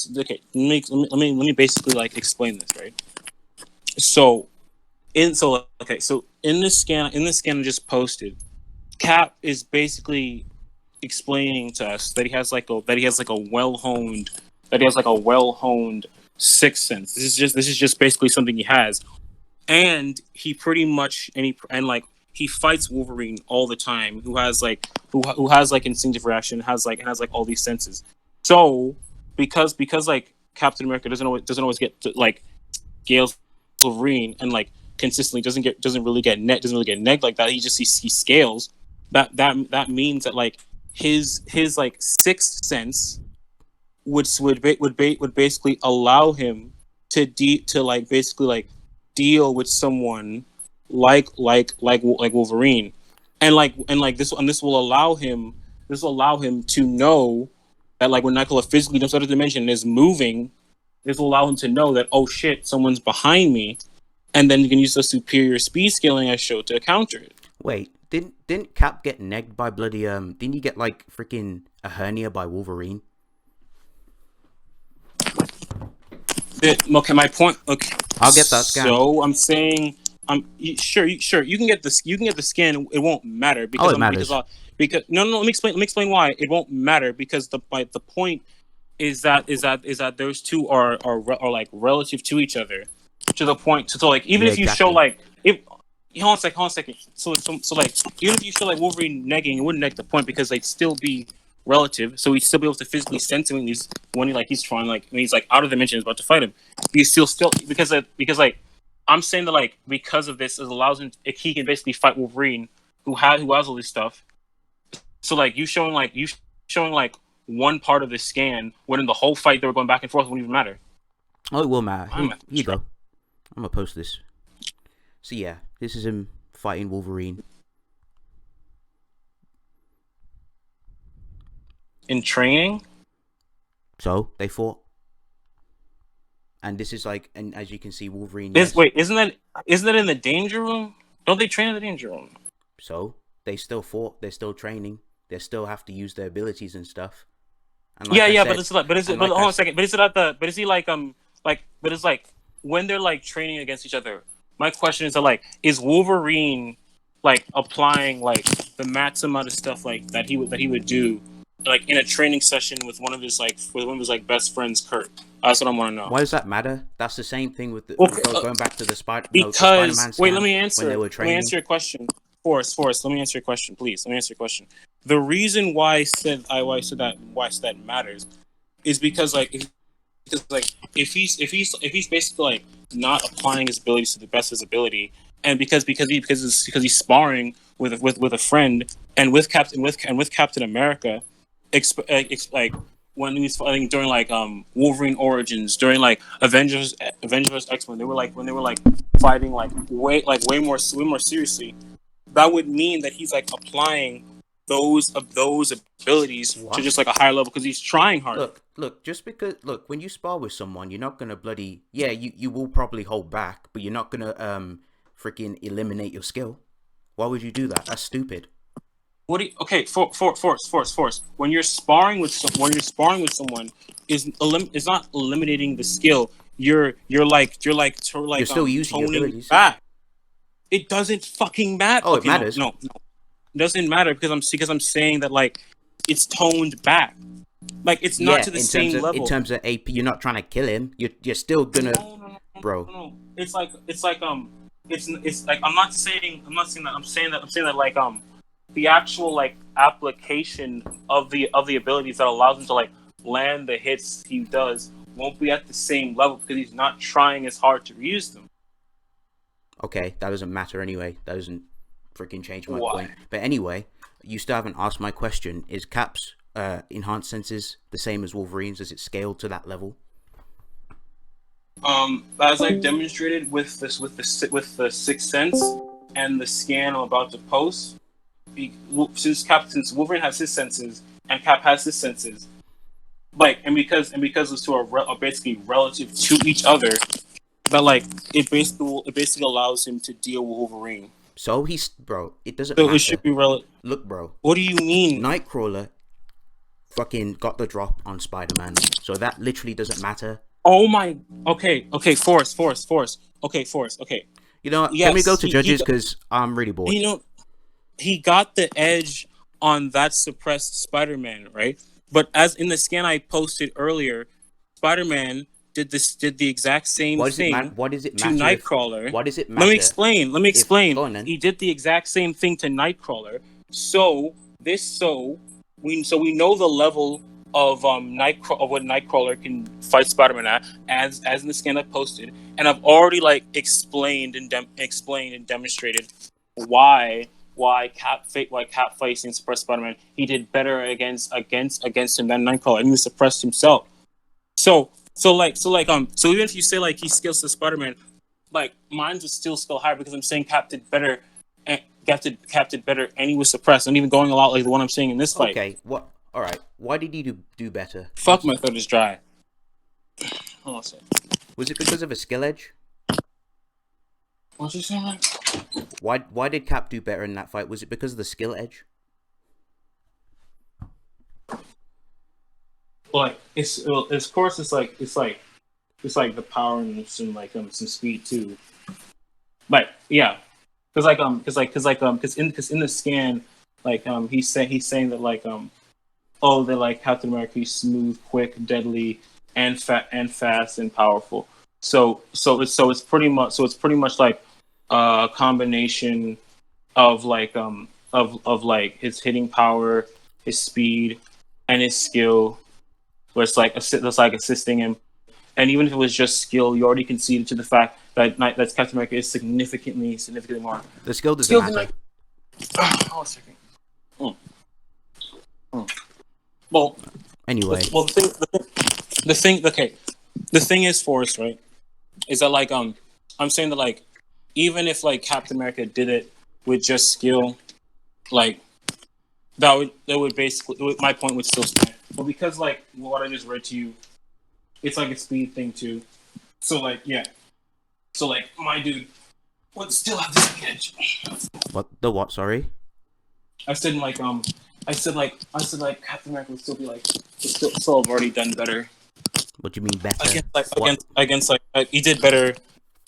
me basically like explain this, right? So in this scan I just posted, Cap is basically explaining to us that he has like a well honed sixth sense. This is just basically something he has, and he pretty much he fights Wolverine all the time, who has like instinctive reaction, has like all these senses. So because like Captain America doesn't always get to, like scales Wolverine and like consistently doesn't really get negged like that. He scales. That means that like his like sixth sense would basically allow him to like basically like deal with someone like Wolverine, and this will allow him to know that like when Nightcrawler physically jumps out of the dimension and is moving, this will allow him to know that, oh shit, someone's behind me, and then you can use the superior speed scaling I showed to counter it. Wait, didn't Cap get negged by bloody Didn't he get like freaking a hernia by Wolverine? Okay, my point. Okay, I'll get that scan. So I'm saying, sure you can get this. You can get the scan. It won't matter because it matters. Because no. Let me explain why it won't matter, because the point is that those two are like relative to each other, to the point. So like even if you show like if hold on a second. So like even if you show like Wolverine negging, it wouldn't neg the point because they'd still be relative. So he'd still be able to physically sense him when he's trying, like when he's like out of the dimension, is about to fight him. He's still because like I'm saying that like because of this, it allows him, he can basically fight Wolverine who has all this stuff. So like you showing like one part of the scan when in the whole fight they were going back and forth, wouldn't even matter. Oh, it will matter. Here you go. I'm gonna post this. So yeah, this is him fighting Wolverine. In training? So they fought. And this is like, and as you can see, Wolverine... Wait, isn't that in the danger room? Don't they train in the danger room? So, they still fought, they're still training, they still have to use their abilities and stuff. And like but is like when they're like training against each other, my question is that like, is Wolverine like applying like the max amount of stuff like that he would do like in a training session with one of his best friends, Kurt? That's what I want to know. Why does that matter? That's the same thing with going back to the Spider-Man scan. Wait, let me answer. Let me answer your question. Forrest, let me answer your question, please. Let me answer your question. The reason why I said that matters is because if he's basically like not applying his abilities to the best of his ability, and because he's sparring with a friend and with Captain America, like when he's fighting during like Wolverine Origins, during like Avengers X-Men, they were like fighting like way more seriously. that would mean that he's like applying those abilities to just like a higher level because he's trying harder. Look, just because when you spar with someone, you're not gonna you will probably hold back, but you're not gonna freaking eliminate your skill. Why would you do that? That's stupid. What do you, okay, force. When you're sparring with someone, is not eliminating the skill. You're still using your toning abilities. back. It doesn't fucking matter. Oh, it matters. No. It doesn't matter because I'm saying that like it's toned back. Like it's not to the same level. In terms of AP, you're not trying to kill him. You're still gonna, bro. No. It's like I'm not saying that. I'm saying that like the actual like application of the abilities that allows him to like land the hits he does won't be at the same level because he's not trying as hard to use them. Okay, that doesn't matter anyway. That doesn't freaking change my point. But anyway, you still haven't asked my question. Is Cap's enhanced senses the same as Wolverine's? Does it scale to that level? As I've demonstrated with the sixth sense and the scan I'm about to post, since Wolverine has his senses and Cap has his senses, like and because those two are basically relative to each other, that like it basically allows him to deal with Wolverine. So it doesn't matter. It should be relative. Look, bro. What do you mean? Nightcrawler fucking got the drop on Spider-Man, so that literally doesn't matter. Oh my. Okay. Force. Okay, Force. Okay. You know what? Yes, can we go to judges because I'm really bored. You know, he got the edge on that suppressed Spider-Man, right? But as in the scan I posted earlier, Spider-Man did the exact same thing what does it to Nightcrawler. What does it matter? Let me explain. Go on, then. He did the exact same thing to Nightcrawler. We know the level of what Nightcrawler can fight Spider-Man at, as in the scan I posted, and I've already like explained and demonstrated why Cap facing suppressed Spider-Man, he did better against him than Nightcrawler, and he suppressed himself. So even if you say like he scales to Spider-Man, like mine was still higher because I'm saying Cap did better, and he was suppressed, and even going a lot like the one I'm saying in this fight. Okay, what? All right, why did he do better? Fuck, my throat is dry. Hold on a second. Was it because of a skill edge? What'd you say, man? Why did Cap do better in that fight? Was it because of the skill edge? Like it's like the power and some some speed too. Like yeah, because in the scan he's saying that that like Captain America is smooth, quick, deadly, and fast and powerful. So it's pretty much like a combination of his hitting power, his speed, and his skill. Where it's like assisting him, and even if it was just skill, you already conceded to the fact that Captain America is significantly more. The skill doesn't matter. Hold a second. Well, anyway. Well, the thing is, Forrest, right? Is that I'm saying that even if Captain America did it with just skill, that would basically my point would still stand. But because what I just read to you, it's like a speed thing too. So yeah. So my dude would still have the speed edge. What the what? Sorry. I said Captain America would still be still have already done better. What do you mean better? Against he did better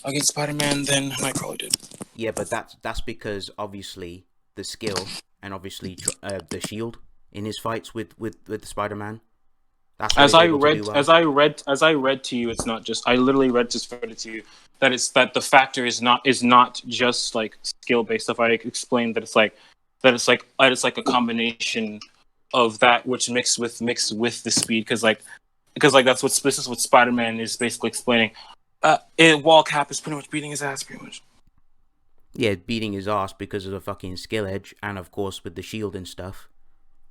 against Spider-Man than Nightcrawler did. Yeah, but that's because obviously the skill and obviously the shield in his fights with the Spider-Man. That's as I read to you. It's not just I literally read it to you that the factor is not just skill based stuff. I explained that it's like a combination of that which mixed with the speed because that's this is what Spider-Man is basically explaining. While Cap is pretty much beating his ass, pretty much. Yeah, beating his ass because of the fucking skill edge, and of course with the shield and stuff.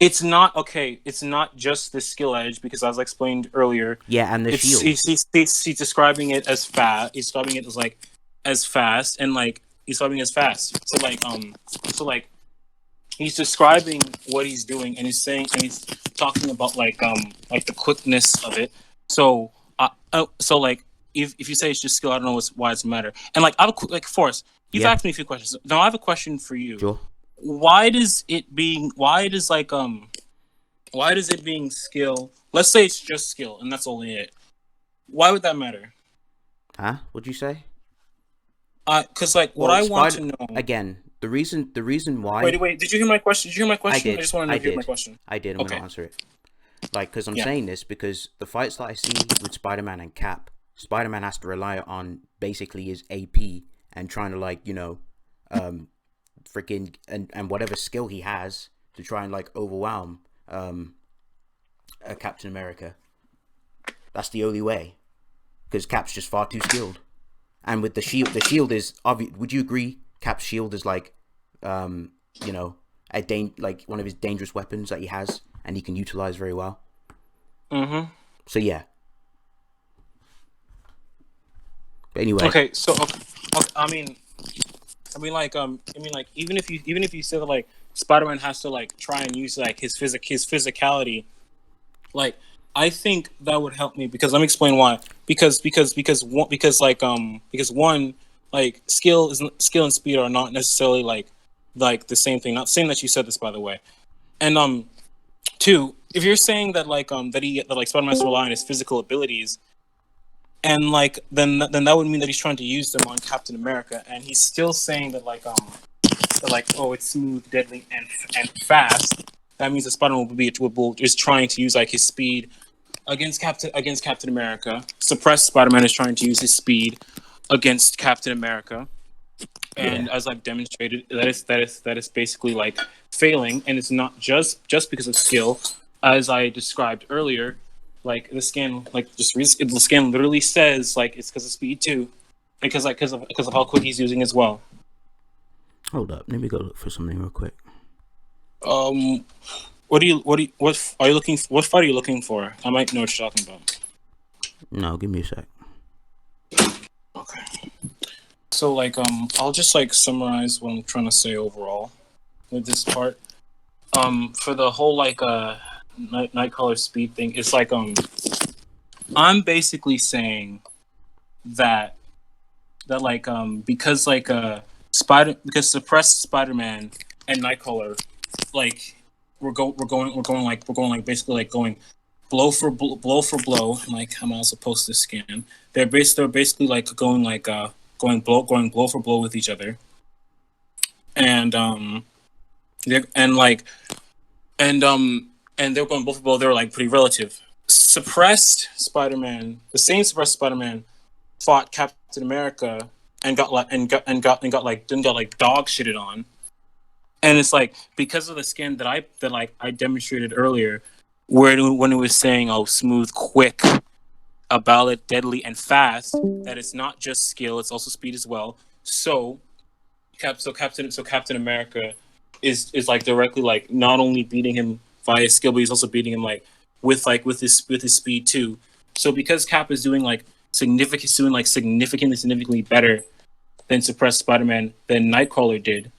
It's not okay. It's not just the skill edge because, as I explained earlier, yeah, and the shield. He's describing it as fast. He's describing it as fast, and he's swiping as fast. So he's describing what he's doing, and he's talking about like the quickness of it. So so like if you say it's just skill, I don't know why it's matter. And like I have like Forrest, you've asked me a few questions. Now I have a question for you. Sure. Why does it being skill? Let's say it's just skill, and that's only it. Why would that matter? Huh? What'd you say? Because like what I want to know again. The reason why. Wait. Did you hear my question? Did you hear my question? I did. I just want to know if you heard my question. I did. I'm gonna answer it. Like, because I'm saying this because the fights that I see with Spider-Man and Cap, Spider-Man has to rely on basically his AP and trying to like freaking and whatever skill he has to try and like overwhelm Captain America. That's the only way, because Cap's just far too skilled. And with the shield is obvious. Would you agree? Cap's shield is like, like one of his dangerous weapons that he has, and he can utilize very well. Mm-hmm. So yeah. But anyway. Okay. So okay, I mean, even if you say that like Spider-Man has to like try and use like his physicality, like I think that would help me, because let me explain why. Because one, like skill and speed are not necessarily like the same thing. Not saying that you said this, by the way. And two, if you're saying that like that Spider-Man has to rely on his physical abilities, and like then that would mean that he's trying to use them on Captain America, and he's still saying that oh, it's smooth, deadly, and fast. That means that Spider-Man is trying to use like his speed against Captain America. Suppressed Spider-Man is trying to use his speed against Captain America, and as I've demonstrated, that is basically like failing, and it's not just because of skill, as I described earlier. Like the scan, the scan literally says like it's because of speed too, because of how quick he's using as well. Hold up, let me go look for something real quick. What are you looking for? What fight are you looking for? I might know what you're talking about. No, give me a sec. Okay. So like I'll just like summarize what I'm trying to say overall with this part. For the whole like Nightcrawler speed thing, it's like I'm basically saying that like because like because suppressed Spider-Man and Nightcrawler, like we're going basically like going blow for blow. Like I'm also post this scan. They're basically like going blow for blow with each other, and they're going blow for blow. They're like pretty relative. Suppressed Spider-Man, the same suppressed Spider-Man, fought Captain America and got dog shitted on. And it's like because of the skin that I demonstrated earlier, when it was saying smooth, quick, about it, deadly, and fast, that it's not just skill, it's also speed as well. So Captain America is like directly like not only beating him via skill, but he's also beating him like with his speed too. So because Cap is doing significantly better than suppressed Spider-Man than Nightcrawler did,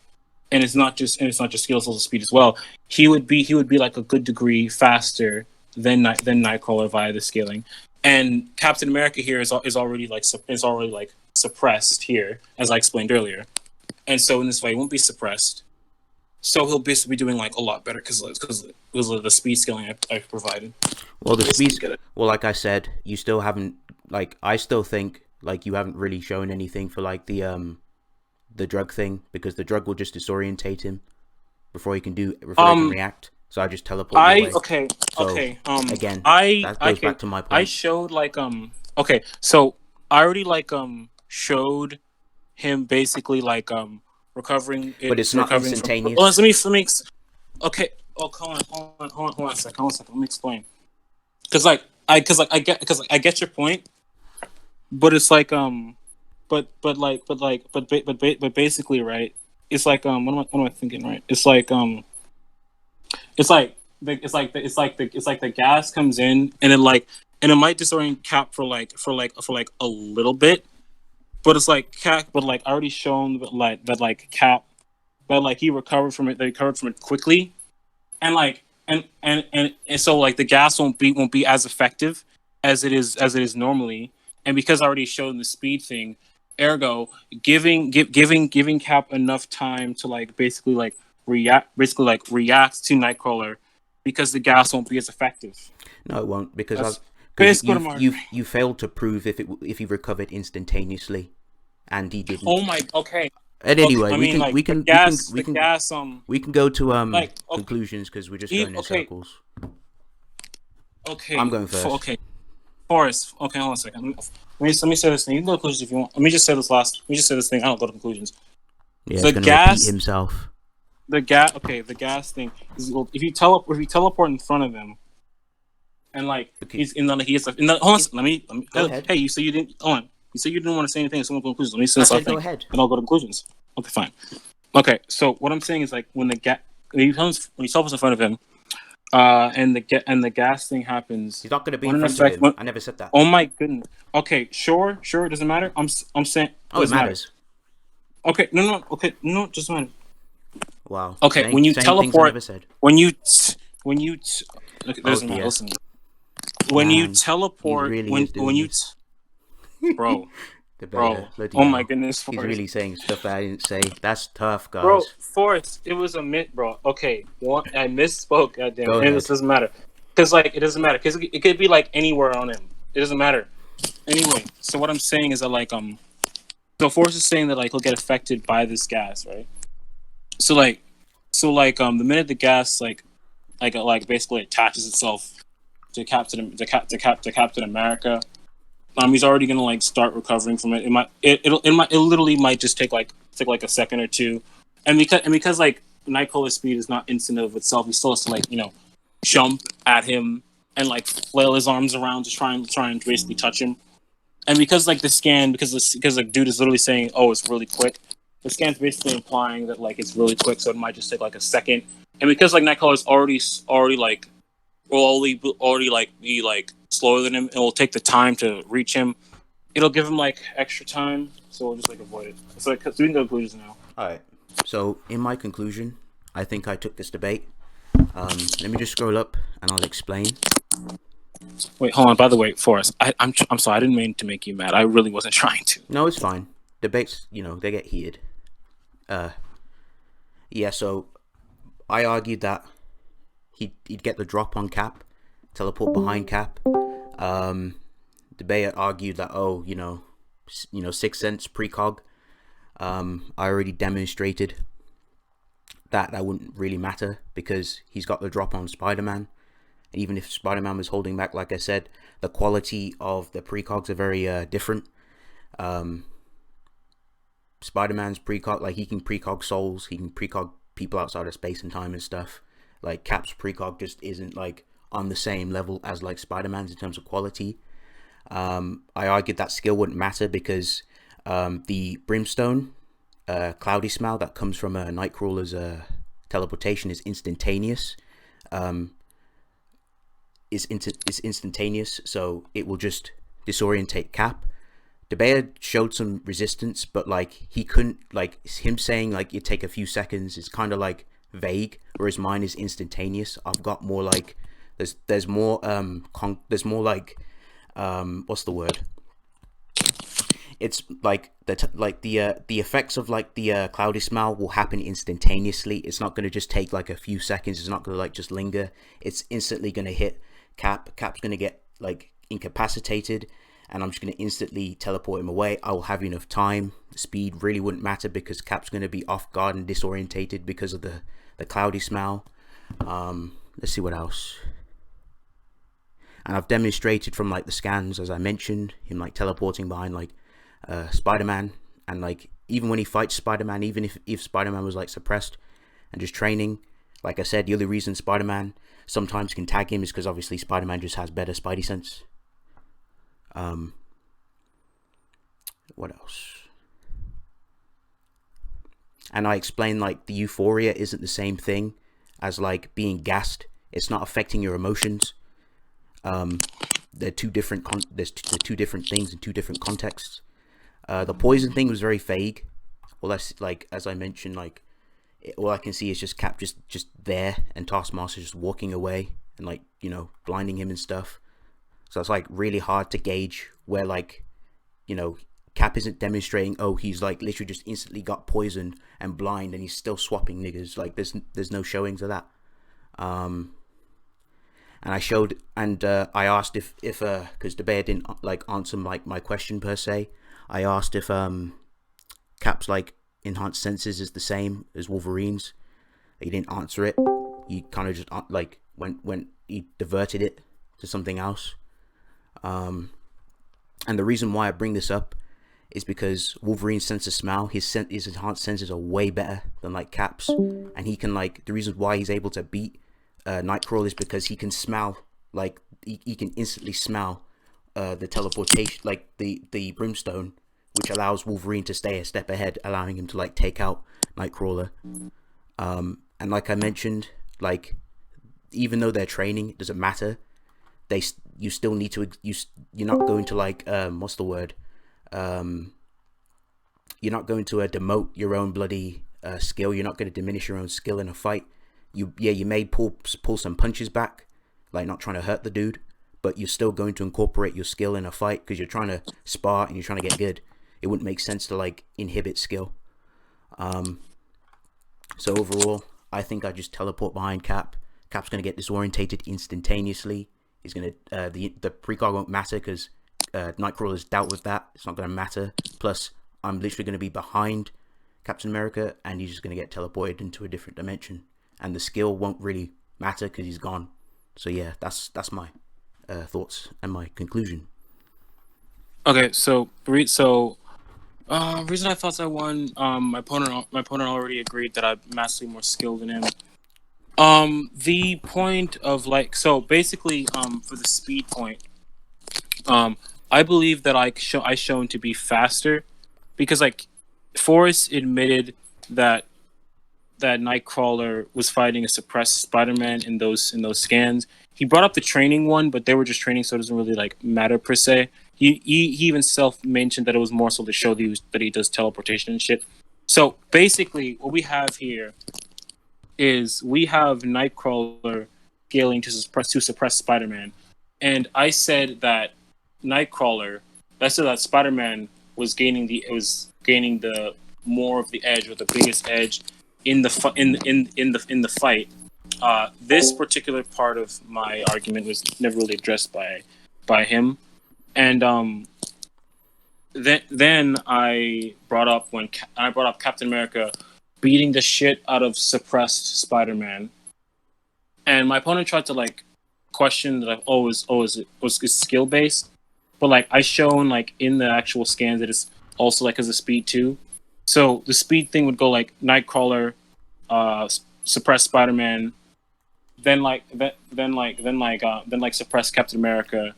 and it's not just skill, it's also speed as well. He would be like a good degree faster than Nightcrawler via the scaling. And Captain America here is already suppressed here, as I explained earlier. And so in this way, he won't be suppressed. So he'll basically be doing like a lot better because of the speed scaling I provided. Well, the speed. Well, like I said, you still haven't I still think you haven't really shown anything for like the drug thing, because the drug will just disorientate him before he can react. So I just teleport away. Okay. Again, that goes back to my point. I showed okay, so I already showed him basically recovering. But it's not instantaneous. Let me. Okay. Oh, hold on a second. Let me explain. Because I get your point, but it's like but basically, right? It's like what am I thinking, right? It's like the gas comes in, and it might disorient Cap for a little bit, but it's like Cap, but like already shown that like Cap, that like he recovered from it. They recovered from it quickly, and like and so like the gas won't be as effective as it is normally, and because I already showed the speed thing, ergo giving Cap enough time to like react to Nightcrawler, because the gas won't be as effective. No, it won't, because That's you basically what I'm. you failed to prove if he recovered instantaneously, and he didn't. Oh my. Okay. And Okay. anyway, I mean, like the gas. we can go to Like okay. conclusions, because we're just going in Okay. circles. Okay. I'm going first. Okay. Forrest. Okay. Hold on a second. Let me say this thing. You can go to conclusions if you want. Let me just say this last. Let me just say this thing. I don't go to conclusions. Yeah, The it's gonna gas. repeat himself. The gas. Okay. The gas thing is, if you teleport in front of him, and like Okay. he's in the he is in the, hold on. Let me. Go ahead. Hey, you said you didn't. Hold on. You said you didn't want to say anything. So I'm going to conclusions. Let me say this I last said go thing. ahead. And I'll go to conclusions. Okay. Fine. Okay. So what I'm saying is, like, when he teleports in front of him, and the gas thing happens. He's not going to be when in in front effect, of him. when, I never said that. oh my goodness. Okay, sure, it doesn't matter. I'm saying. Oh, it matters. Okay, no, okay, no, it doesn't matter. Wow. Okay, when you things I teleport, never said. when you okay, Oh, doesn't matter. dear. Listen, when you Man, teleport, he really when is doing you, this. bro, The bro, beta. Bloody oh hell. my goodness, He's Forrest. really saying stuff that I didn't say. That's tough, guys. Bro, Forrest, it was a bro. Okay, I misspoke. Goddamn, Go it ahead. doesn't matter, because like it doesn't matter, because it could be like anywhere on him. It doesn't matter. Anyway, so what I'm saying is that like so Forrest is saying that like he'll get affected by this gas, right? So the minute the gas like basically attaches itself to Captain America, he's already gonna like start recovering from it. It literally might just take like a second or two, and because like Nightcrawler's speed is not instant of itself, he still has to like jump at him and like flail his arms around to try and basically touch him. And because like the scan, because the dude is literally saying, "Oh, it's really quick," the scan's basically implying that like it's really quick, so it might just take like a second. And because like Nightcrawler's already like will already like be like slower than him, and will take the time to reach him. It'll give him like extra time, so we'll just like avoid it. So we can go conclusions now. All right. So in my conclusion, I think I took this debate. Let me just scroll up and I'll explain. Wait, hold on. By the way, Forrest, I'm sorry. I didn't mean to make you mad. I really wasn't trying to. No, it's fine. Debates, they get heated. Yeah. So I argued that he'd get the drop on Cap, teleport behind Cap. Debate argued that 6th sense precog. I already demonstrated that wouldn't really matter because he's got the drop on Spider-Man. Even if Spider-Man was holding back, like I said, the quality of the precogs are very different. Spider-Man's precog, like he can precog souls, he can precog people outside of space and time and stuff. Like Cap's precog just isn't like on the same level as like Spider-Man's in terms of quality. I argued that skill wouldn't matter because the Brimstone cloudy smell that comes from Nightcrawler's teleportation is instantaneous. Is instantaneous, so it will just disorientate Cap. DeBear showed some resistance, but like he couldn't, like him saying like it take a few seconds is kind of like vague, whereas mine is instantaneous. I've got more like there's more like what's the word? It's like the effects of like the cloudy smell will happen instantaneously. It's not going to just take like a few seconds. It's not going to like just linger. It's instantly going to hit Cap. Cap's going to get like incapacitated, and I'm just going to instantly teleport him away. I will have enough time. The speed really wouldn't matter because Cap's going to be off guard and disorientated because of the cloudy smell. Let's see what else. And I've demonstrated from like the scans, as I mentioned, him like teleporting behind like Spider-Man, and like even when he fights Spider-Man, even if Spider-Man was like suppressed and just training, like I said, the only reason Spider-Man sometimes can tag him is because obviously Spider-Man just has better Spidey sense. What else? And I explained like the euphoria isn't the same thing as like being gassed. It's not affecting your emotions. They're two different there's two different things in two different contexts. The poison thing was very vague. Well, that's like, as I mentioned, like all I can see is just Cap just there, and Taskmaster just walking away and like blinding him and stuff. So it's like really hard to gauge where like Cap isn't demonstrating. Oh, he's like literally just instantly got poisoned and blind, and he's still swapping niggas. Like there's no showings of that. And I showed, and I asked if because the bear didn't like answer like my question per se. I asked if Cap's like enhanced senses is the same as Wolverine's. He didn't answer it. He kind of just like went he diverted it to something else. And the reason why I bring this up is because Wolverine's sense of smell, his enhanced senses are way better than like Cap's, and he can like the reason why he's able to beat Nightcrawler is because he can smell, like he can instantly smell the teleportation, like the Brimstone, which allows Wolverine to stay a step ahead, allowing him to like take out Nightcrawler. And like I mentioned, like even though they're training, it doesn't matter. You still need to you're not going to like what's the word? You're not going to demote your own bloody skill. You're not going to diminish your own skill in a fight. You may pull some punches back, like not trying to hurt the dude, but you're still going to incorporate your skill in a fight because you're trying to spar and you're trying to get good. It wouldn't make sense to like inhibit skill. So overall, I think I just teleport behind Cap. Cap's gonna get disorientated instantaneously. He's gonna the precog won't matter because Nightcrawler's dealt with that. It's not gonna matter. Plus, I'm literally gonna be behind Captain America, and he's just gonna get teleported into a different dimension, and the skill won't really matter because he's gone. So yeah, that's my thoughts and my conclusion. Okay, so reason I thought I won. My opponent already agreed that I'm massively more skilled than him. The point of like, so basically, for the speed point, I believe that I shown to be faster, because like, Forrest admitted that Nightcrawler was fighting a suppressed Spider-Man in those scans. He brought up the training one, but they were just training, so it doesn't really like matter per se. He even self mentioned that it was more so to show that he does teleportation and shit. So basically, what we have here is we have Nightcrawler scaling to suppress Spider-Man, and I said that Spider-Man was gaining the more of the edge, or the biggest edge in the fight. This particular part of my argument was never really addressed by him, and then I brought up Captain America beating the shit out of suppressed Spider-Man, and my opponent tried to like question that was skill based, but like I shown like in the actual scans that it's also like as a speed too. So the speed thing would go like Nightcrawler, suppress Spider-Man, then suppress Captain America,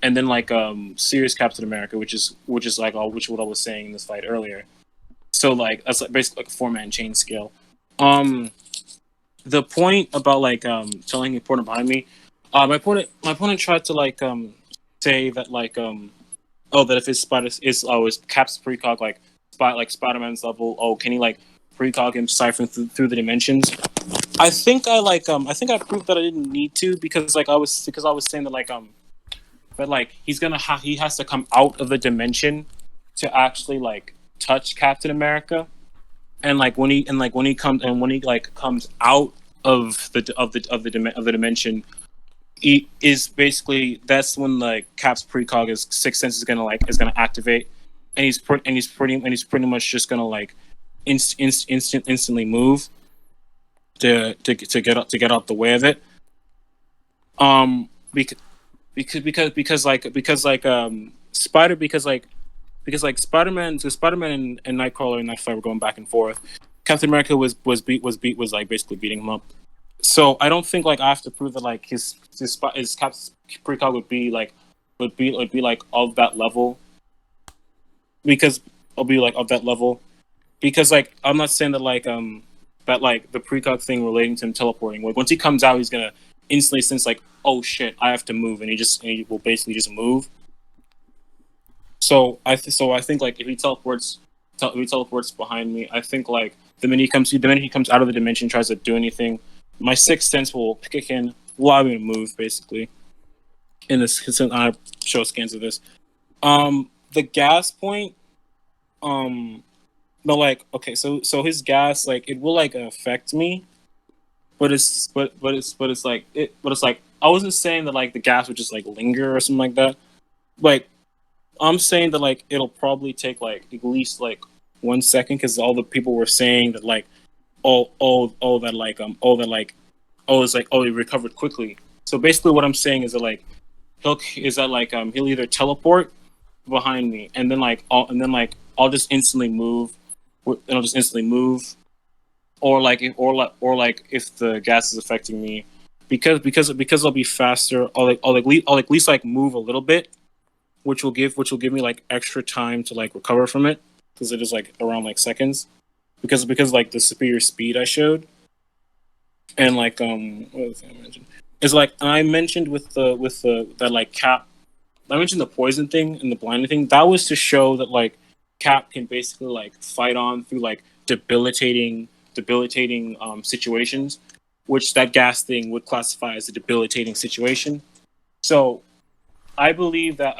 and then like serious Captain America, which is what I was saying in this fight earlier. So like that's like basically like a 4-man chain scale. The point about like telling the opponent behind me, my opponent tried to like say that like that if his is Cap's precog like Spider-Man's level, can he like precog him ciphering through the dimensions? I think I proved that I didn't need to, because I was saying that like he has to come out of the dimension to actually like touch Captain America, and when he comes out of the dimension, he is basically, that's when like Cap's precog, his sixth sense is gonna activate, and he's pretty much just gonna like instantly move to get out the way of it. Spider-Man and Nightcrawler in that fight were going back and forth. Captain America was like basically beating him up. So I don't think like I have to prove that like his Cap's precog would be like of that level, because like I'm not saying that like that like the precog thing relating to him teleporting, like once he comes out, he's gonna instantly sense like, oh shit, I have to move, and he will basically just move. So I think like if he teleports behind me, I think like the minute he comes out of the dimension, tries to do anything, my sixth sense will kick in, allow me to move basically. In this, since I show scans of this, the gas point, no, like okay, so his gas like it will like affect me, but it's like I wasn't saying that like the gas would just like linger or something like that. Like I'm saying that like it'll probably take like at least like 1 second because all the people were saying that like oh that like it's like he recovered quickly. So basically what I'm saying is that like he'll either teleport behind me and then I'll just instantly move and I'll just instantly move or if the gas is affecting me because I'll be faster I'll at least like move a little bit which will give me like extra time to like recover from it because it is like around like seconds because like the superior speed I showed and like what other thing I mentioned is like I mentioned with the that like Cap I mentioned the poison thing and the blinding thing that was to show that like Cap can basically like fight on through like debilitating situations which that gas thing would classify as a debilitating situation so I believe that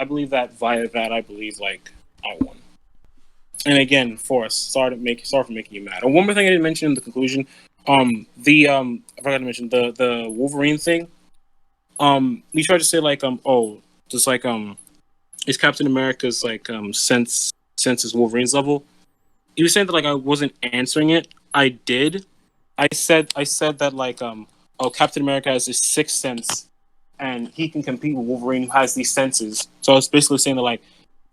via that I believe like I won. And again, Forrest, sorry for making you mad. And one more thing I didn't mention in the conclusion, I forgot to mention the Wolverine thing. You tried to say like just like is Captain America's like sense is Wolverine's level. You were saying that like I wasn't answering it. I did. I said that like Captain America has his sixth sense and he can compete with Wolverine who has these senses. So I was basically saying that like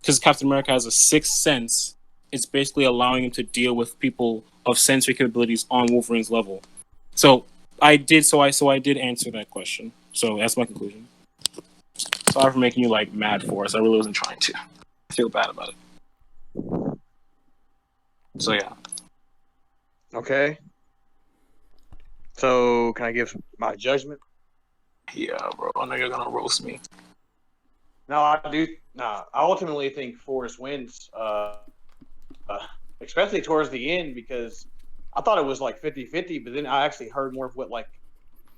because Captain America has a sixth sense, it's basically allowing him to deal with people of sensory capabilities on Wolverine's level. So I did answer that question. So that's my conclusion. Sorry for making you like mad for us. I really wasn't trying to. I feel bad about it. So yeah. Okay. So can I give my judgment? Yeah, bro. I know you're gonna roast me. No, I do. Nah, I ultimately think Forrest wins, especially towards the end because I thought it was like 50-50, but then I actually heard more of what like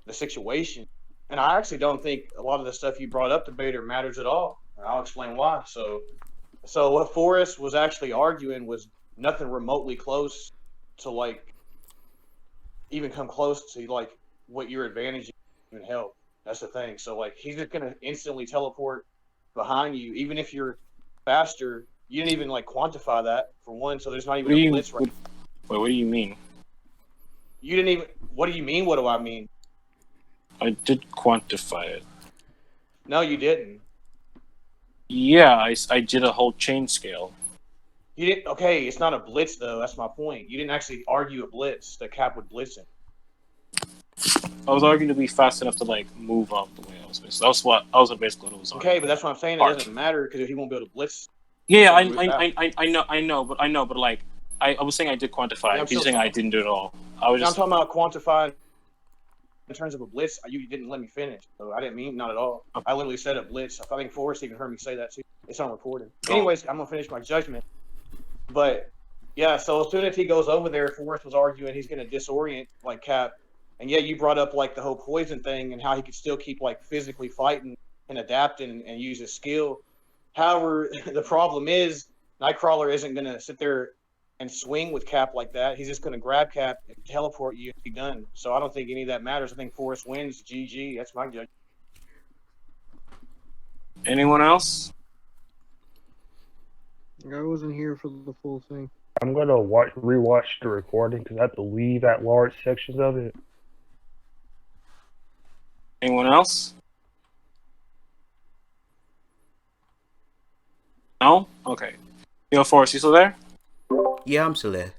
the situation, and I actually don't think a lot of the stuff you brought up, Debater, matters at all. And I'll explain why. So what Forrest was actually arguing was nothing remotely close to like even come close to like what your advantage even help. That's the thing. So like he's just gonna instantly teleport behind you, even if you're faster. You didn't even like quantify that for one, so there's not even a blitz right. Wait, what do you mean? You didn't even. What do you mean? What do I mean? I did quantify it. No, you didn't. Yeah, I did a whole chain scale. You didn't. Okay, it's not a blitz though. That's my point. You didn't actually argue a blitz. The Cap would blitz him. I was arguing to be fast enough to like move up the way I was basically. That was basically what it was. Okay, but that's what I'm saying. It doesn't matter because he won't be able to blitz. Yeah, I know, but like I was saying I did quantify. Yeah, You're saying I didn't do it at all. I'm talking about quantifying in terms of a blitz. You didn't let me finish, so I didn't mean not at all. I literally said a blitz. I think Forrest even heard me say that too. It's on recording. Anyways, I'm gonna finish my judgment. But yeah, so as soon as he goes over there, Forrest was arguing he's gonna disorient like Cap. And yeah, you brought up like the whole poison thing and how he could still keep like physically fighting and adapting and use his skill. However, the problem is Nightcrawler isn't gonna sit there and swing with Cap like that. He's just gonna grab Cap and teleport you and be done. So I don't think any of that matters. I think Forrest wins. GG. That's my judgment. Anyone else? I wasn't here for the full thing. I'm gonna rewatch the recording because I have to leave at large sections of it. Anyone else? No? Okay. Forrest, you still there? Yeah, I'm still there.